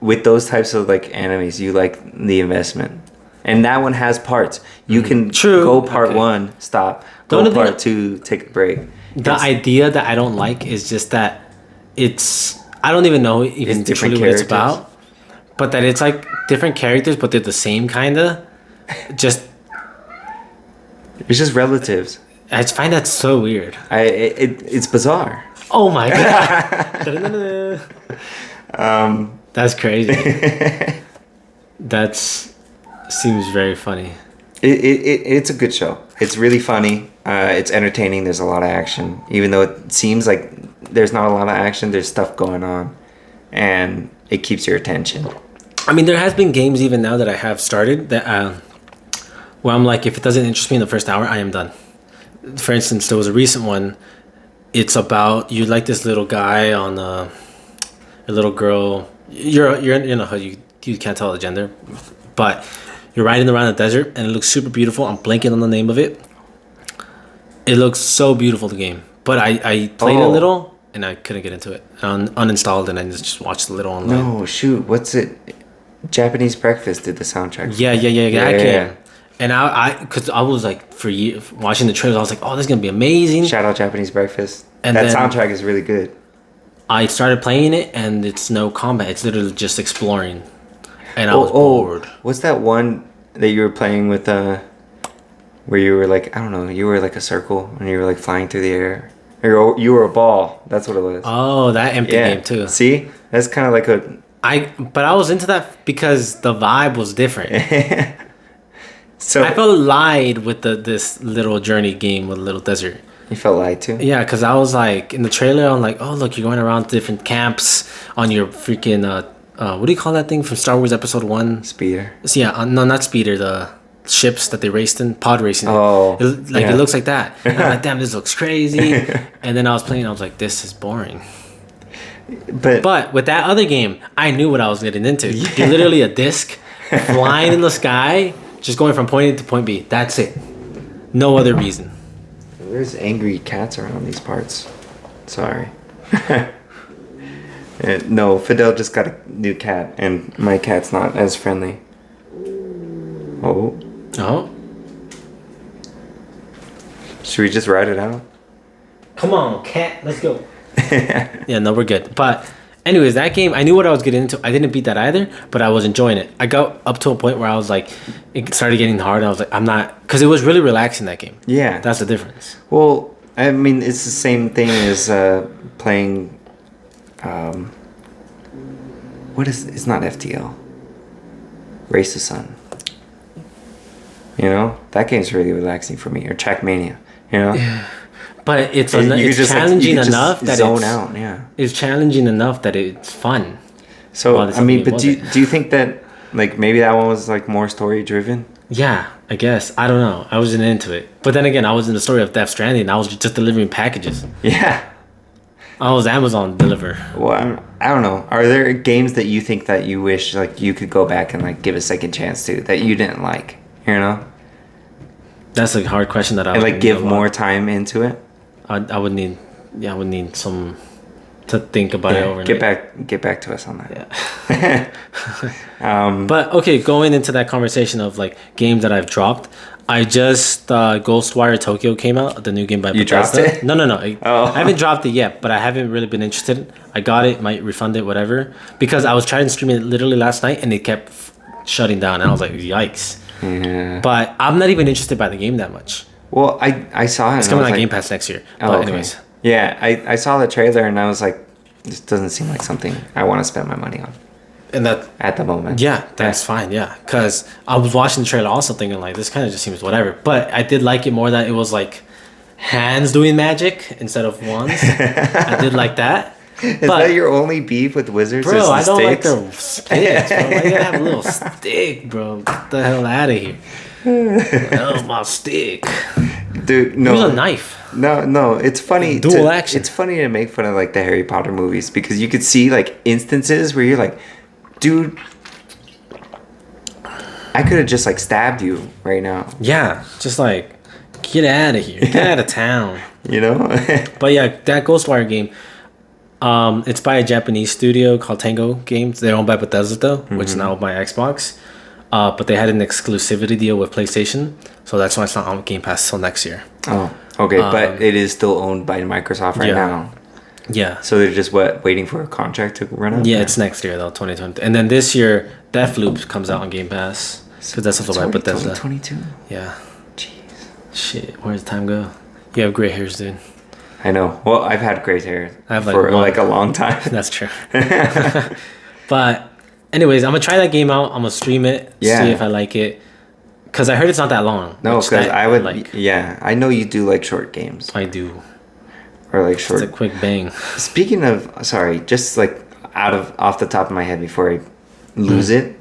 with those types of like animes, you like the investment. And that one has parts. You can go part 1, stop. Go part 2, take a break. The idea that I don't like is just that it's... I don't even know even truly what it's about. But that it's like different characters, but they're the same kind of. Just... It's just relatives. I just find that so weird. It's bizarre. Oh my god. That's crazy. That's... Seems very funny. It's a good show. It's really funny. It's entertaining. There's a lot of action. Even though it seems like there's not a lot of action, there's stuff going on. And it keeps your attention. I mean, there has been games even now that I have started that where I'm like, if it doesn't interest me in the first hour, I am done. For instance, there was a recent one. It's about, you like this little guy on a little girl. You're in a hood. You can't tell the gender. But you're riding around the desert and it looks super beautiful. I'm blanking on the name of it. It looks so beautiful, the game. But I played a little and I couldn't get into it. I uninstalled and I just watched a little online. No, shoot. What's it? Japanese Breakfast did the soundtrack. Yeah. That game. And because I was like, for years, watching the trailers, I was like, oh, this is going to be amazing. Shout out Japanese Breakfast. And that soundtrack is really good. I started playing it and it's no combat. It's literally just exploring. And I was bored. What's that one that you were playing with, where you were like, I don't know, you were like a circle and you were like flying through the air? You were a ball. That's what it was. Oh, that empty game too. See, that's kind of like but I was into that because the vibe was different. So I felt lied with this little journey game with Little Desert. You felt lied to? Yeah, because I was like, in the trailer, I'm like, oh, look, you're going around different camps on your freaking, what do you call that thing from Star Wars Episode 1? Speeder. So, yeah, no, not Speeder, the ships that they raced in, pod racing. Oh. It looks like that. And I'm like, damn, this looks crazy. And then I was playing, I was like, this is boring. But with that other game, I knew what I was getting into. Yeah. You're literally a disc flying in the sky, just going from point A to point B. That's it. No other reason. There's angry cats around these parts. Sorry. No, Fidel just got a new cat, and my cat's not as friendly. Oh. Oh. Should we just ride it out? Come on, cat. Let's go. Yeah, no, we're good. But anyways, that game, I knew what I was getting into. I didn't beat that either, but I was enjoying it. I got up to a point where I was like, it started getting hard. And I was like, I'm not, because it was really relaxing, that game. Yeah. That's the difference. Well, I mean, it's the same thing as playing, it's not FTL. Race the Sun. You know? That game's really relaxing for me. Or Trackmania. You know? Yeah. But it's challenging enough that zone out. Yeah, it's challenging enough that it's fun. So I mean, but do you think that like maybe that one was like more story driven? Yeah, I guess. I don't know. I wasn't into it. But then again, I was in the story of Death Stranding. I was just delivering packages. Yeah, I was Amazon deliver. Well, I don't know. Are there games that you think that you wish like you could go back and like give a second chance to that you didn't like? You know. That's a hard question that I would like give more time into it. I would need some to think about it overnight. Get back to us on that. Yeah. But okay, going into that conversation of like games that I've dropped, I just Ghostwire Tokyo came out, the new game by Bethesda. You dropped it? No. I haven't dropped it yet, but I haven't really been interested. I got it, might refund it, whatever, because I was trying to stream it literally last night and it kept shutting down, and I was like, yikes. Yeah. But I'm not even interested by the game that much. Well, I saw it. It's coming on Game Pass next year. But anyways. Yeah, I saw the trailer and I was like, this doesn't seem like something I want to spend my money on. And that at the moment. Yeah, that's fine. Yeah, because I was watching the trailer also thinking like this kind of just seems whatever. But I did like it more that it was like hands doing magic instead of wands. I did like that. Is that your only beef with wizards? Bro, I don't like their sticks, bro. Why you gotta have a little stick, bro? Get the hell out of here. Oh, my stick. Dude, no. Use a knife. No, it's funny. Dual action. It's funny to make fun of like the Harry Potter movies because you could see like instances where you're like, dude, I could have just like stabbed you right now. Yeah, just like, get out of here. Get out of town. You know? But yeah, that Ghostwire game, it's by a Japanese studio called Tango Games. They're owned by Bethesda, which is now owned by Xbox. But they had an exclusivity deal with PlayStation, so that's why it's not on Game Pass till next year. Oh, okay, but it is still owned by Microsoft right now. Yeah. So they're just waiting for a contract to run out? Yeah, it's next year though, 2020. And then this year, Deathloop comes out on Game Pass because that's also by Bethesda. 2022. Yeah. Jeez. Shit, where's the time go? You have gray hairs, dude. I know. Well, I've had gray hair for like a long time. That's true. But anyways, I'm gonna try that game out. I'm gonna stream it, see if I like it. Cause I heard it's not that long. No, because I would like. Yeah, I know you do like short games. I do. Or like short. It's a quick bang. Speaking of, sorry, just like off the top of my head before I lose it.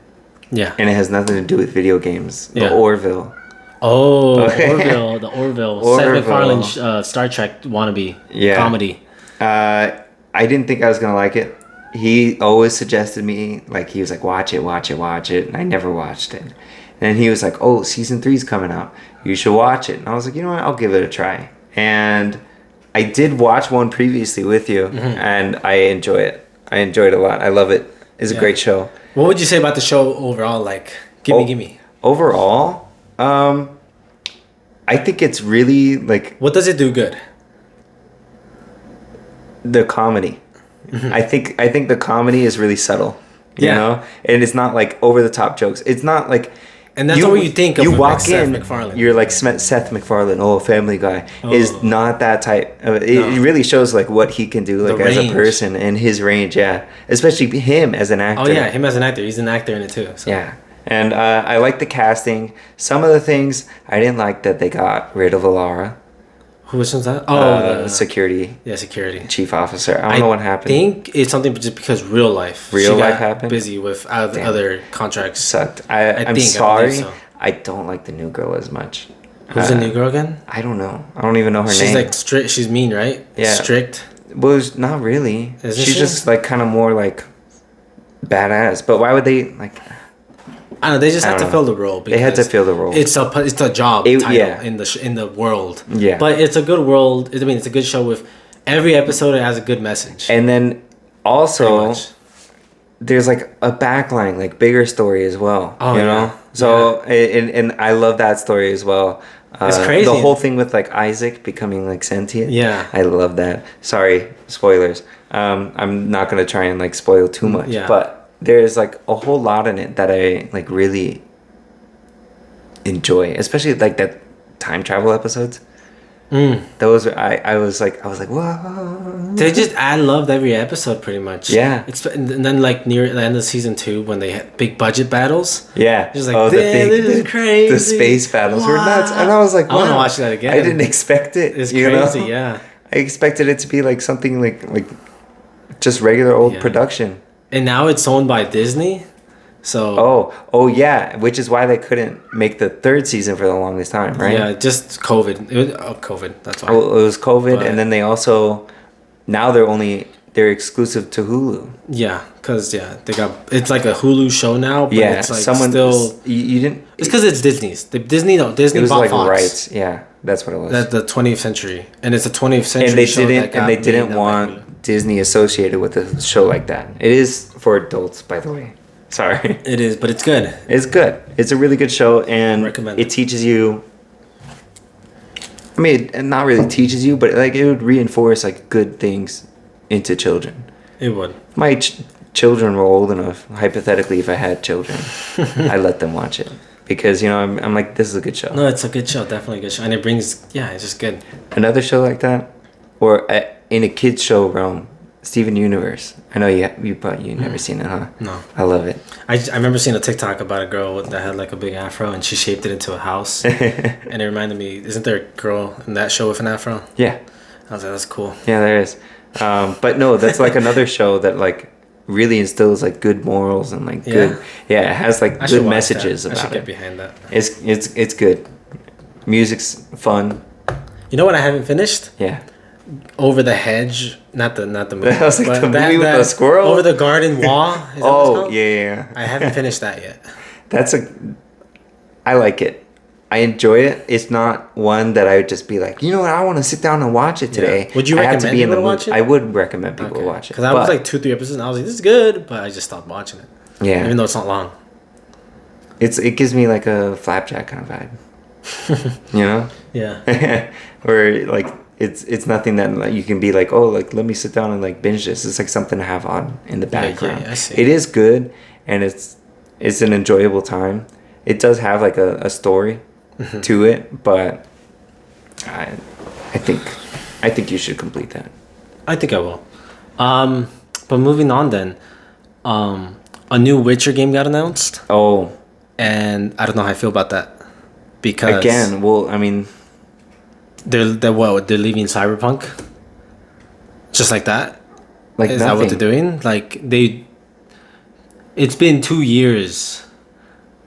Yeah. And it has nothing to do with video games. The Orville. Oh, Orville, the Orville. Seth MacFarlane Star Trek wannabe comedy. I didn't think I was gonna like it. He always suggested me, like, he was like, watch it. And I never watched it. And he was like, oh, season 3's coming out. You should watch it. And I was like, you know what? I'll give it a try. And I did watch one previously with you, and I enjoy it. I enjoyed it a lot. I love it. It's a great show. What would you say about the show overall? Like, give me. Overall, I think it's really, like... What does it do good? The comedy. I think the comedy is really subtle, you know, and it's not like over the top jokes. It's not like And that's what you think of you with, walk like, Seth in, MacFarlane. you're like Seth MacFarlane, Family Guy is not that type. It really shows like what he can do like as a person and his range, especially him as an actor. Oh yeah, him as an actor. He's an actor in it too. So. Yeah, and I like the casting. Some of the things I didn't like that they got rid of Alara. Who was that? Oh, the security. Yeah, security chief officer. I don't know what happened. I think it's something just because real life happened. Busy with other contracts. Sucked. I'm sorry. I don't like the new girl as much. Who's the new girl again? I don't know. I don't even know her name. She's like strict. She's mean, right? Yeah. Strict. Well, not really. Isn't She's she? just like kind of more like badass. But why would they like? I don't know. They just had to fill the role. They had to fill the role. It's a job title in the world. Yeah. But it's a good world. I mean, it's a good show with every episode. It has a good message. And then also, there's like a backline, like bigger story as well. Oh, you know. So and I love that story as well. It's crazy. The whole thing with like Isaac becoming like sentient. Yeah. I love that. Sorry, spoilers. I'm not gonna try and like spoil too much. Yeah. But there's like a whole lot in it that I like really enjoy, especially like that time travel episodes. Those I was like whoa. I loved every episode pretty much. Yeah. And then like near the end of season 2 when they had big budget battles. Yeah. Just like this is crazy. The space battles were nuts, and I was like, wow, I want to watch that again. I didn't expect it. It's crazy, yeah. I expected it to be like something like just regular old production. And now it's owned by Disney. So oh yeah, which is why they couldn't make the 3rd season for the longest time, right? Yeah, just COVID. COVID. That's why. Oh, it was COVID, and then they also now they're exclusive to Hulu. Yeah, because it's like a Hulu show now. But it's like you didn't. It's because it's Disney's. Disney it was bought like Fox. Rights. Yeah, that's what it was. That's the 20th century, and it's a 20th century. And they didn't want Disney associated with a show like that. It is for adults, by the way. Sorry. It is, but it's good. It's good. It's a really good show, and it teaches you. I mean, it not really teaches you, but like it would reinforce like good things into children. It would. My children were old enough. Hypothetically, if I had children, I let them watch it because I'm like, this is a good show. No, it's a good show. Definitely a good show, and it brings it's just good. Another show like that, or in a kids show realm. Steven Universe. I know you never seen it, huh? No. I love it. I remember seeing a TikTok about a girl that had like a big afro and she shaped it into a house. And it reminded me, isn't there a girl in that show with an afro? Yeah. I was like, that's cool. Yeah, there is. But no, that's like another show that like really instills like good morals and like good. Yeah, it has like good messages about it. I should get behind that. It's good. Music's fun. You know what I haven't finished? Yeah. Over the Hedge, not the movie. I was like the movie with the squirrel. Over the Garden Wall. Is that what it's called? Yeah. I haven't finished that yet. I like it. I enjoy it. It's not one that I would just be like, you know what, I want to sit down and watch it today. Would you recommend people to watch it? I would recommend people to watch it. Because I was like 2-3 episodes and I was like, this is good, but I just stopped watching it. Yeah. Even though it's not long. It gives me like a Flapjack kind of vibe. You know? Yeah. Or like it's nothing that like, you can be like, oh, like let me sit down and like binge this. It's like something to have on in the background. Yeah, I see. It is good, and it's an enjoyable time. It does have like a story to it, but I think you should complete that. I think I will. But moving on then, a new Witcher game got announced. Oh. And I don't know how I feel about that. Because again, well, I mean, they're leaving Cyberpunk just like that. Like is nothing. that what they're doing? Like it's been 2 years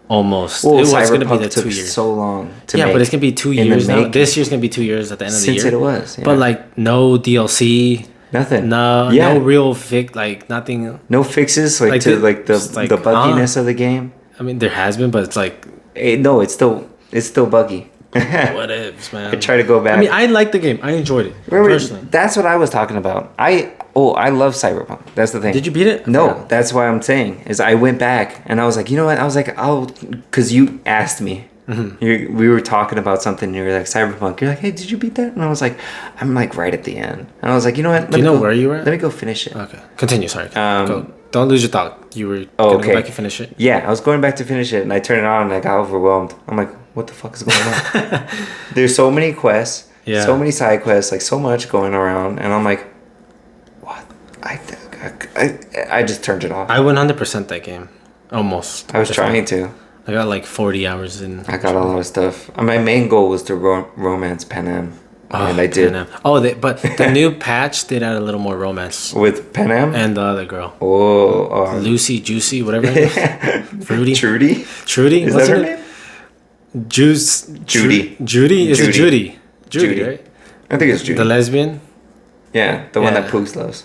almost. Well, it was Cyberpunk gonna be the took 2 years. so long to make. Yeah, but it's gonna be 2 years now. This year's gonna be 2 years at the end of the year. Since it was. Yeah. But like no DLC. Nothing. No real like nothing. No fixes like to like the bugginess of the game. I mean, there has been, but it's like no, it's still buggy. What ifs, man. I try to go back. I mean, I liked the game. I enjoyed it. Remember, personally. That's what I was talking about. I love Cyberpunk. That's the thing. Did you beat it? No, that's what I'm saying. Is I went back and I was like, you know what? I was like, because you asked me. Mm-hmm. We were talking about something and you were like, Cyberpunk. You're like, hey, did you beat that? And I was like, I'm like right at the end. And I was like, you know what? Do you know where you were at? Let me go finish it. Okay. Continue, sorry. Go. Don't lose your thought. You were gonna go back and finish it. Yeah, I was going back to finish it, and I turned it on, and I got overwhelmed. I'm like, what the fuck is going on? There's so many quests, so many side quests, like so much going around, and I'm like, what? I just turned it off. I 100% that game, almost. I was trying to. I got like 40 hours in. I got a lot of stuff. My main goal was to romance Panam. And I did. But the new patch did add a little more romance. With Panam? And the other girl. Lucy, Juicy, whatever her name is. Fruity? Trudy? Is that her name? Judy. Is it Judy? Judy, right? I think it's Judy. The lesbian? Yeah, the one that Poos loves.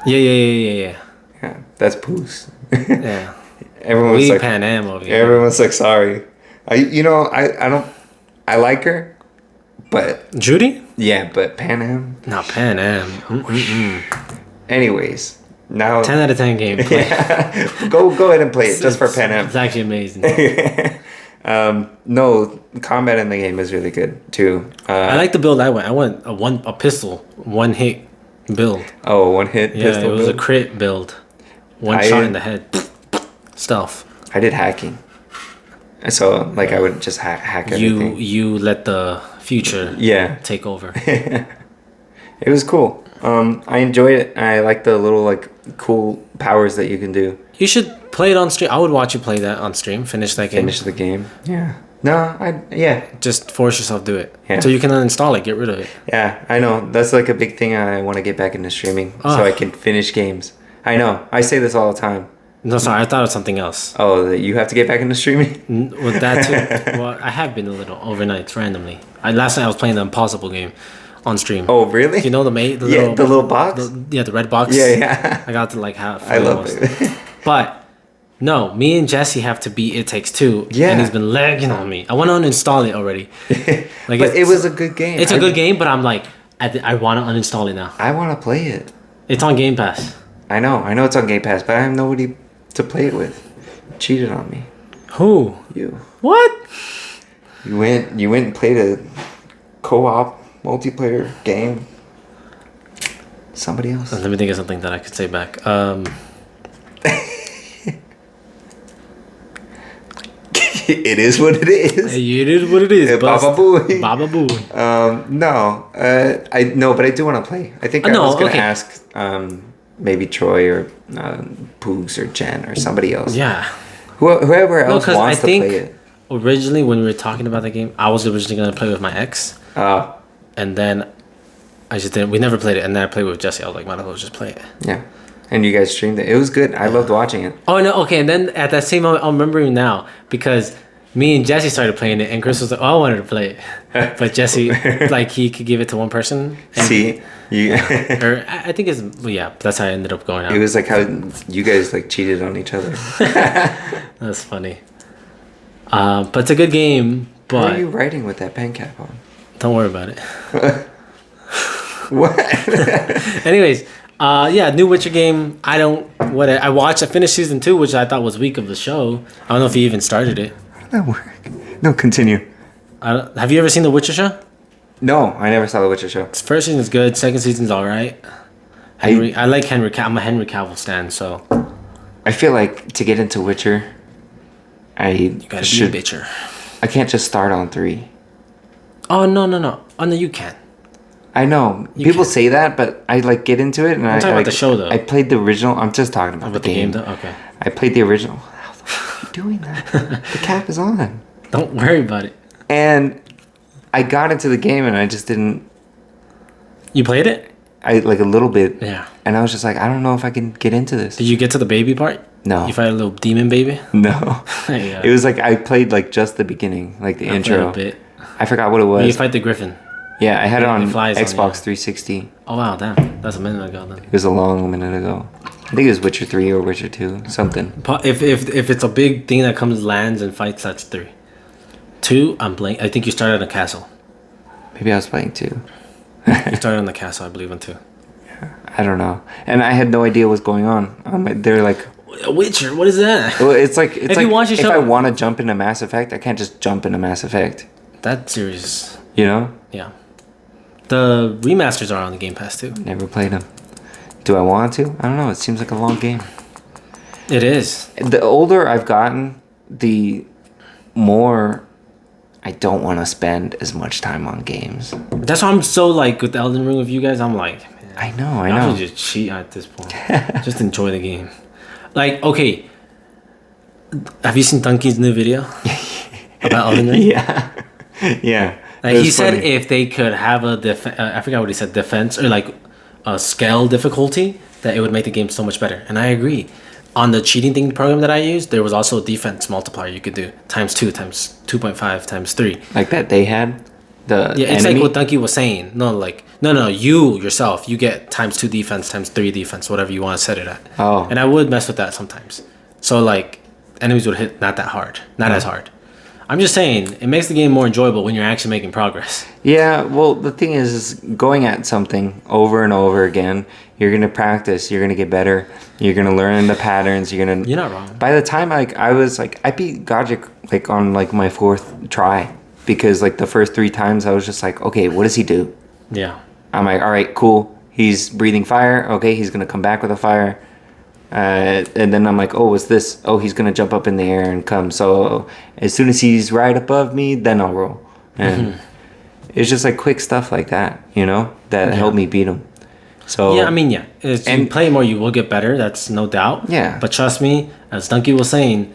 Yeah. Yeah, that's Poos. Yeah. Everyone's like Panam over here. Everyone's like, sorry. I like her. But Judy? Yeah, but Panam? Not Panam. Anyways, now 10 out of 10 gameplay. Yeah. Go ahead and play it just for Panam. It's actually amazing. No, combat in the game is really good too. I like the build I went. I went a pistol, one hit build. Oh, one hit pistol. Yeah, it was a crit build. One shot in the head. Stealth. I did hacking. So like I would just hack everything. You let the future take over. It was cool. I enjoyed it. I like the little like cool powers that you can do. You should play it on stream. I would watch you play that on stream. Finish that game. Finish the game. Yeah. No, Just force yourself to do it. Yeah. So you can uninstall it. Get rid of it. Yeah, I know. That's like a big thing. I want to get back into streaming so I can finish games. I know. I say this all the time. No, sorry. I thought of something else. Oh, that you have to get back into streaming? With that too. Well, I have been a little overnights randomly. Last night I was playing the Impossible game on stream. Oh, really? You know the little box? The red box? Yeah. I got to like half. I love it. But no, me and Jesse have to beat It Takes Two. Yeah. And he's been lagging on me. I want to uninstall it already. Like, but it was a good game. It's a good game, but I'm like, I want to uninstall it now. I want to play it. It's on Game Pass. I know it's on Game Pass, but I have nobody to play it with. You cheated on me. Who? You. What? You went and played a co-op multiplayer game. Somebody else. Let me think of something that I could say back. It is what it is. It is what it is. Baba booey. Baba booey. No, but I do want to play. I think I was gonna ask maybe Troy or Poogs or Jen or somebody else. Yeah. Whoever else wants to play it. Originally, when we were talking about the game, I was originally gonna play with my ex. And then I just didn't. We never played it, and then I played with Jesse. I was like, might as well just play it. Yeah. And you guys streamed it. It was good. I loved watching it. Oh no, okay. And then at that same moment, I'm remembering now because me and Jesse started playing it, and Chris was like, "Oh, I wanted to play it," but Jesse, like, he could give it to one person. See, or I think that's how I ended up going out. It was like how you guys like cheated on each other. That's funny. But it's a good game. But what are you writing with that pen cap on? Don't worry about it. What? Anyways. New Witcher game. I finished season 2, which I thought was weak of the show. I don't know if you even started it. How did that work? No, continue. Have you ever seen The Witcher show? No, I never saw The Witcher show. First season is good. Second season's all right. I like Henry. I'm a Henry Cavill stan, so. I feel like to get into Witcher, you gotta be a bitcher. I can't just start on 3. Oh no! Oh no, you can. I know. People say that, but I like get into it, and I'm talking about the show though. I played the original. I'm just talking about the game. Though? Okay. I played the original. How the fuck are you doing that? The cap is on. Don't worry about it. And I got into the game, and I just didn't. You played it? I like a little bit. Yeah. And I was just like, I don't know if I can get into this. Did you get to the baby part? No. You fight a little demon baby? No. Yeah. It was like I played like just the beginning, like the intro. A bit. I forgot what it was. You fight the griffin. Yeah, I had it on Xbox 360. Oh wow, damn. That's a minute ago then. It was a long minute ago. I think it was Witcher 3 or Witcher 2, something. If it's a big thing that comes, lands, and fights, that's 3. 2, I'm blank. I think you started on a castle. Maybe I was playing 2. You started on the castle, I believe, in 2. Yeah, I don't know. And I had no idea what's going on. They're like... Witcher, what is that? Well, it's like... If I want to jump into Mass Effect, I can't just jump into Mass Effect. That's serious. You know? Yeah. The remasters are on the Game Pass too. Never played them. Do I want to? I don't know. It seems like a long game. It is. The older I've gotten, the more I don't want to spend as much time on games. That's why I'm so like with Elden Ring with you guys. I'm like, man, I know. I should just cheat at this point. Just enjoy the game. Like, okay, have you seen Dunky's new video about Elden Ring? Yeah. Yeah. Like he said, if they could have a I forgot what he said, defense or like a scale difficulty, that it would make the game so much better. And I agree. On the cheating thing program that I used, there was also a defense multiplier you could do ×2, ×2.5, ×3. Like that they had the Yeah, it's enemy? like what Dunky was saying. No, you yourself, you get ×2 defense, ×3 defense, whatever you want to set it at. Oh. And I would mess with that sometimes. So like enemies would hit not that hard, not as hard. I'm just saying, it makes the game more enjoyable when you're actually making progress. Yeah, well, the thing is going at something over and over again, you're going to practice, you're going to get better, you're going to learn the patterns, you're not wrong. By the time I beat Bojack like on like my 4th try, because like the first 3 times I was just like, okay, what does he do? Yeah. I'm like, all right, cool. He's breathing fire. Okay, he's going to come back with a fire. And then I'm like, oh, what's this? Oh, he's going to jump up in the air and come. So as soon as he's right above me, then I'll roll. And it's just like quick stuff like that, that helped me beat him. So yeah, I mean, yeah. As you play more, you will get better. That's no doubt. Yeah. But trust me, as Dunky was saying,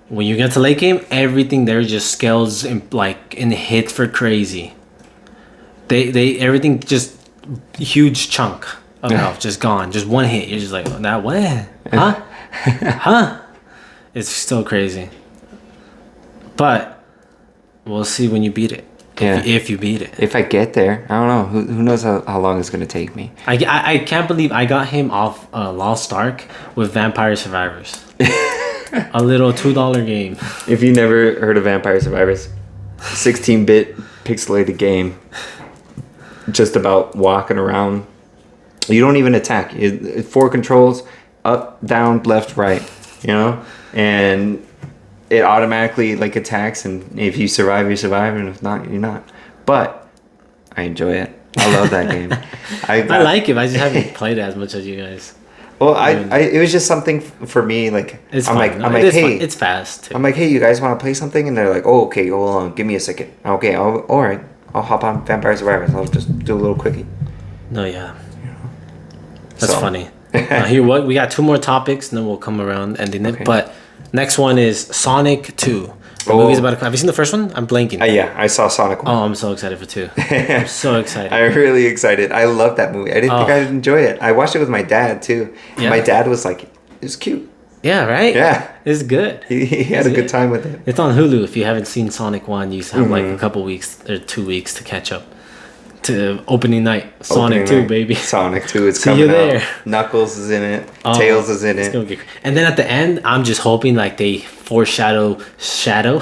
when you get to late game, everything there just scales and hits for crazy. They everything just huge chunk of health just gone. Just one hit. You're just like, that what? Huh? Huh? It's still crazy. But we'll see when you beat it. If you beat it. If I get there, I don't know. Who knows how long it's going to take me. I can't believe I got him off Lost Ark with Vampire Survivors. A little $2 game. If you never heard of Vampire Survivors, 16-bit pixelated game. Just about walking around. You don't even attack. 4 controls, up, down, left, right, and it automatically like attacks, and if you survive, you survive, and if not, you're not. But I enjoy it. I love that game. I like it. I just haven't played it as much as you guys. Well, it was just something for me. Like it's I'm fun. like, hey, it's fast too. I'm like, hey, you guys want to play something? And they're like, oh, okay, hold on, give me a second. Okay, all right, I'll hop on Vampire Survivors. I'll just do a little quickie. No, yeah. That's funny. Here, what we got 2 more topics, and then we'll come around ending it. But next one is Sonic 2. The movie's about. Have you seen the first one? I'm blanking. Yeah, I saw Sonic 1. Oh, I'm so excited for 2. I'm so excited. I'm really excited. I love that movie. I didn't think I'd enjoy it. I watched it with my dad too. Yeah. My dad was like, "It was cute." Yeah, right. Yeah, it's good. He had a good time with it. It's on Hulu. If you haven't seen Sonic 1, you have like a couple weeks or 2 weeks to catch up. To opening night, Sonic 2, baby. Sonic 2 is coming out. Knuckles is in it. Tails is in it. And then at the end, I'm just hoping like they foreshadow Shadow.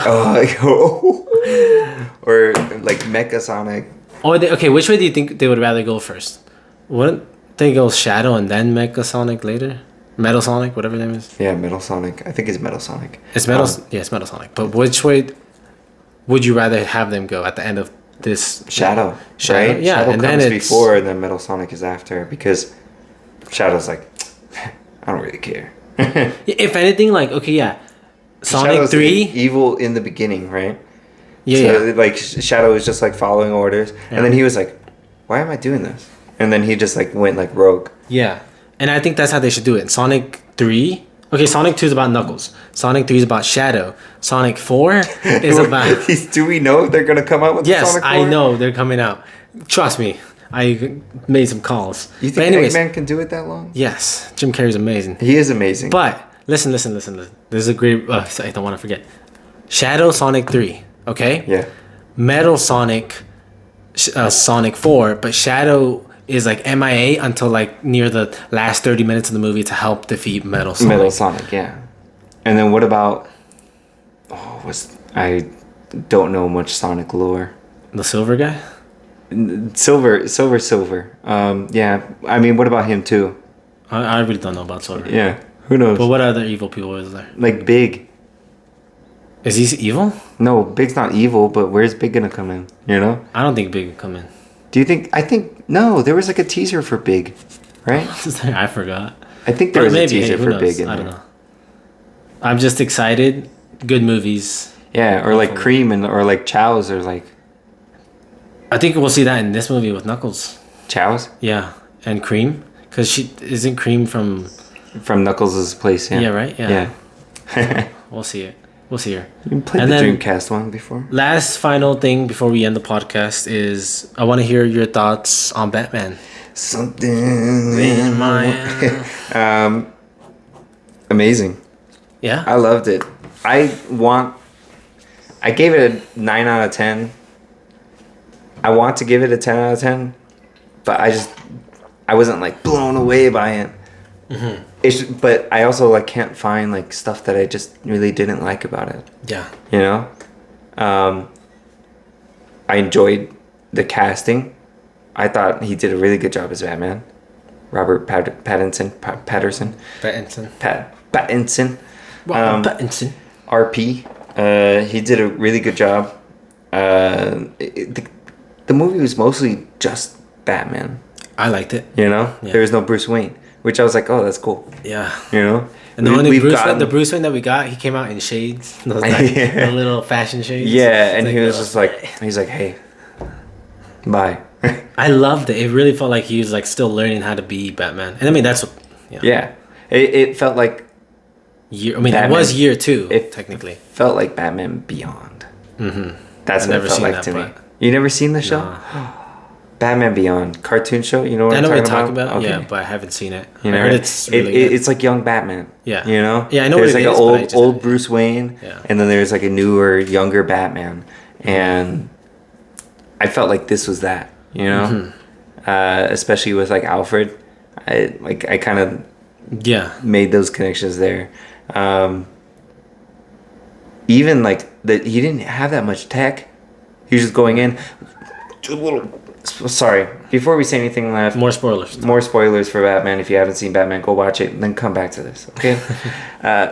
Or like Mecha Sonic. Okay, which way do you think they would rather go first? Wouldn't they go Shadow and then Mecha Sonic later? Metal Sonic, whatever the name is. Yeah, Metal Sonic. I think it's Metal Sonic. It's Metal. It's Metal Sonic. But which way would you rather have them go at the end of this? Shadow, right? Yeah, Shadow and comes then before, and then Metal Sonic is after, because Shadow's like, I don't really care. If anything, like, okay, yeah, Sonic Shadow's 3 evil in the beginning, right? Yeah, so, like Shadow was just like following orders, and then he was like, why am I doing this? And then he just like went like rogue. Yeah, and I think that's how they should do it. Sonic 3. Okay, Sonic 2 is about Knuckles. Sonic 3 is about Shadow. Sonic 4 is about... Do we know if they're going to come out with Sonic 4? Yes, I know they're coming out. Trust me. I made some calls. You think Eggman can do it that long? Yes. Jim Carrey's amazing. He is amazing. But, listen. This is a great... I don't want to forget. Shadow Sonic 3, okay? Yeah. Metal Sonic, Sonic 4, but Shadow... is like MIA until like near the last 30 minutes of the movie to help defeat Metal Sonic. Metal Sonic, yeah. And then what about... I don't know much Sonic lore. The silver guy? Silver. Yeah, I mean, what about him too? I really don't know about Silver. Yeah, who knows? But what other evil people is there? Like Big. Is he evil? No, Big's not evil, but where's Big gonna come in? I don't think Big would come in. Do you think... No, there was like a teaser for Big. right? I forgot. I think there was a teaser who for knows? Big in I don't there. know. I'm just excited. Good movies. Yeah, or like Cream or like Chow's or like I think we'll see that in this movie with Knuckles. Chow's Yeah, and Cream, because she isn't Cream from Knuckles' place. Yeah. Yeah, right. Yeah. Yeah. We'll see it. We'll see her. You played And the then- Dreamcast one before. Last final thing before we end the podcast is I want to hear your thoughts on Batman. Something in my amazing. Yeah. I loved it. I gave it a 9 out of 10. I want to give it a 10 out of 10, but I wasn't like blown away by it. Mm-hmm. But I also like can't find like stuff that I just really didn't like about it. Yeah. You know, I enjoyed the casting. I thought he did a really good job as Batman. Robert Pattinson. Pattinson. Pattinson. Pattinson. RP. He did a really good job. The movie was mostly just Batman. I liked it. You know, Yeah. there was no Bruce Wayne, which I was like, oh, that's cool. Yeah. You know, And the Bruce Wayne that we got, he came out in shades. Those Yeah. the little fashion shades. Yeah, and It's he was oh, just like, he's like, hey, bye. I loved it. It really felt like he was like still learning how to be Batman. And I mean, that's what. You know, Yeah, it felt like Batman, it was year 2, technically. Felt like Batman Beyond. Mm-hmm. That's I've what never it felt seen like that, to me. but- You never seen the show? Nah. Batman Beyond cartoon show. You know what I know I'm what you're talking talking about. Okay. Yeah, but I haven't seen it. You I know, heard it's really good. it's like young Batman. Yeah. You know? Yeah, I know there's what it like is, but I an just- old Bruce Wayne, Yeah. and then there's like a newer, younger Batman, and I felt like this was that. You know, especially with like Alfred, I kind of Yeah. made those connections there. Even like that, he didn't have that much tech. He was just going in. Sorry, before we say anything left, More spoilers. more spoilers for Batman. If you haven't seen Batman, go watch it and then come back to this. Okay.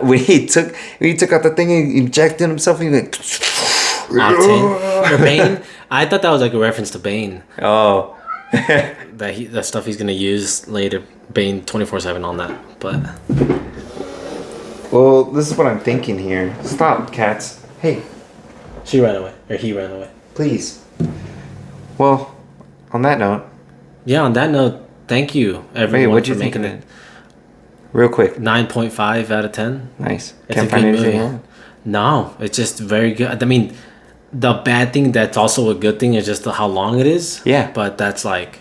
When he took out the thing and injected himself, he went. Octane. Or Bane. I thought that was like a reference to Bane. Oh. That stuff he's gonna use later. Bane 24/7 on that. But Well, this is what I'm thinking here. Stop, cats. Hey, she ran away. Or he ran away. please. Well, on that note. Yeah, on that note, thank you everyone Wait, what'd you for think of making it? Real quick. 9.5 out of 10. Nice. It's Can't a find good anything movie. wrong. No, it's just very good. I mean, the bad thing that's also a good thing is just how long it is. Yeah. But that's like,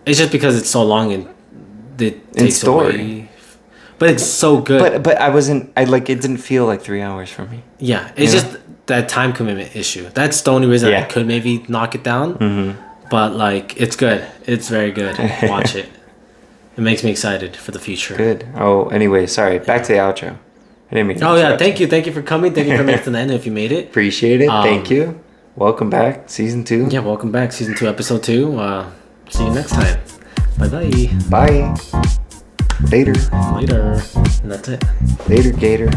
it's just because it's so long and it takes story. away. But it's so good. But it didn't feel like 3 hours for me. Yeah, it's Yeah. just that time commitment issue. That's the only reason Yeah. I could maybe knock it down. Mm-hmm. But like, it's good. It's very good. Watch it. It makes me excited for the future. Good. Oh, anyway, sorry. Back to the outro. I didn't mean to Oh yeah, interrupt thank you for coming. Thank you for making it to the end. If you made it, Appreciate it. Thank you. Welcome back. Season 2. yeah, welcome back, season 2, episode 2. See you next time. Bye. Bye. Later. Later. And that's it. Later, Gator.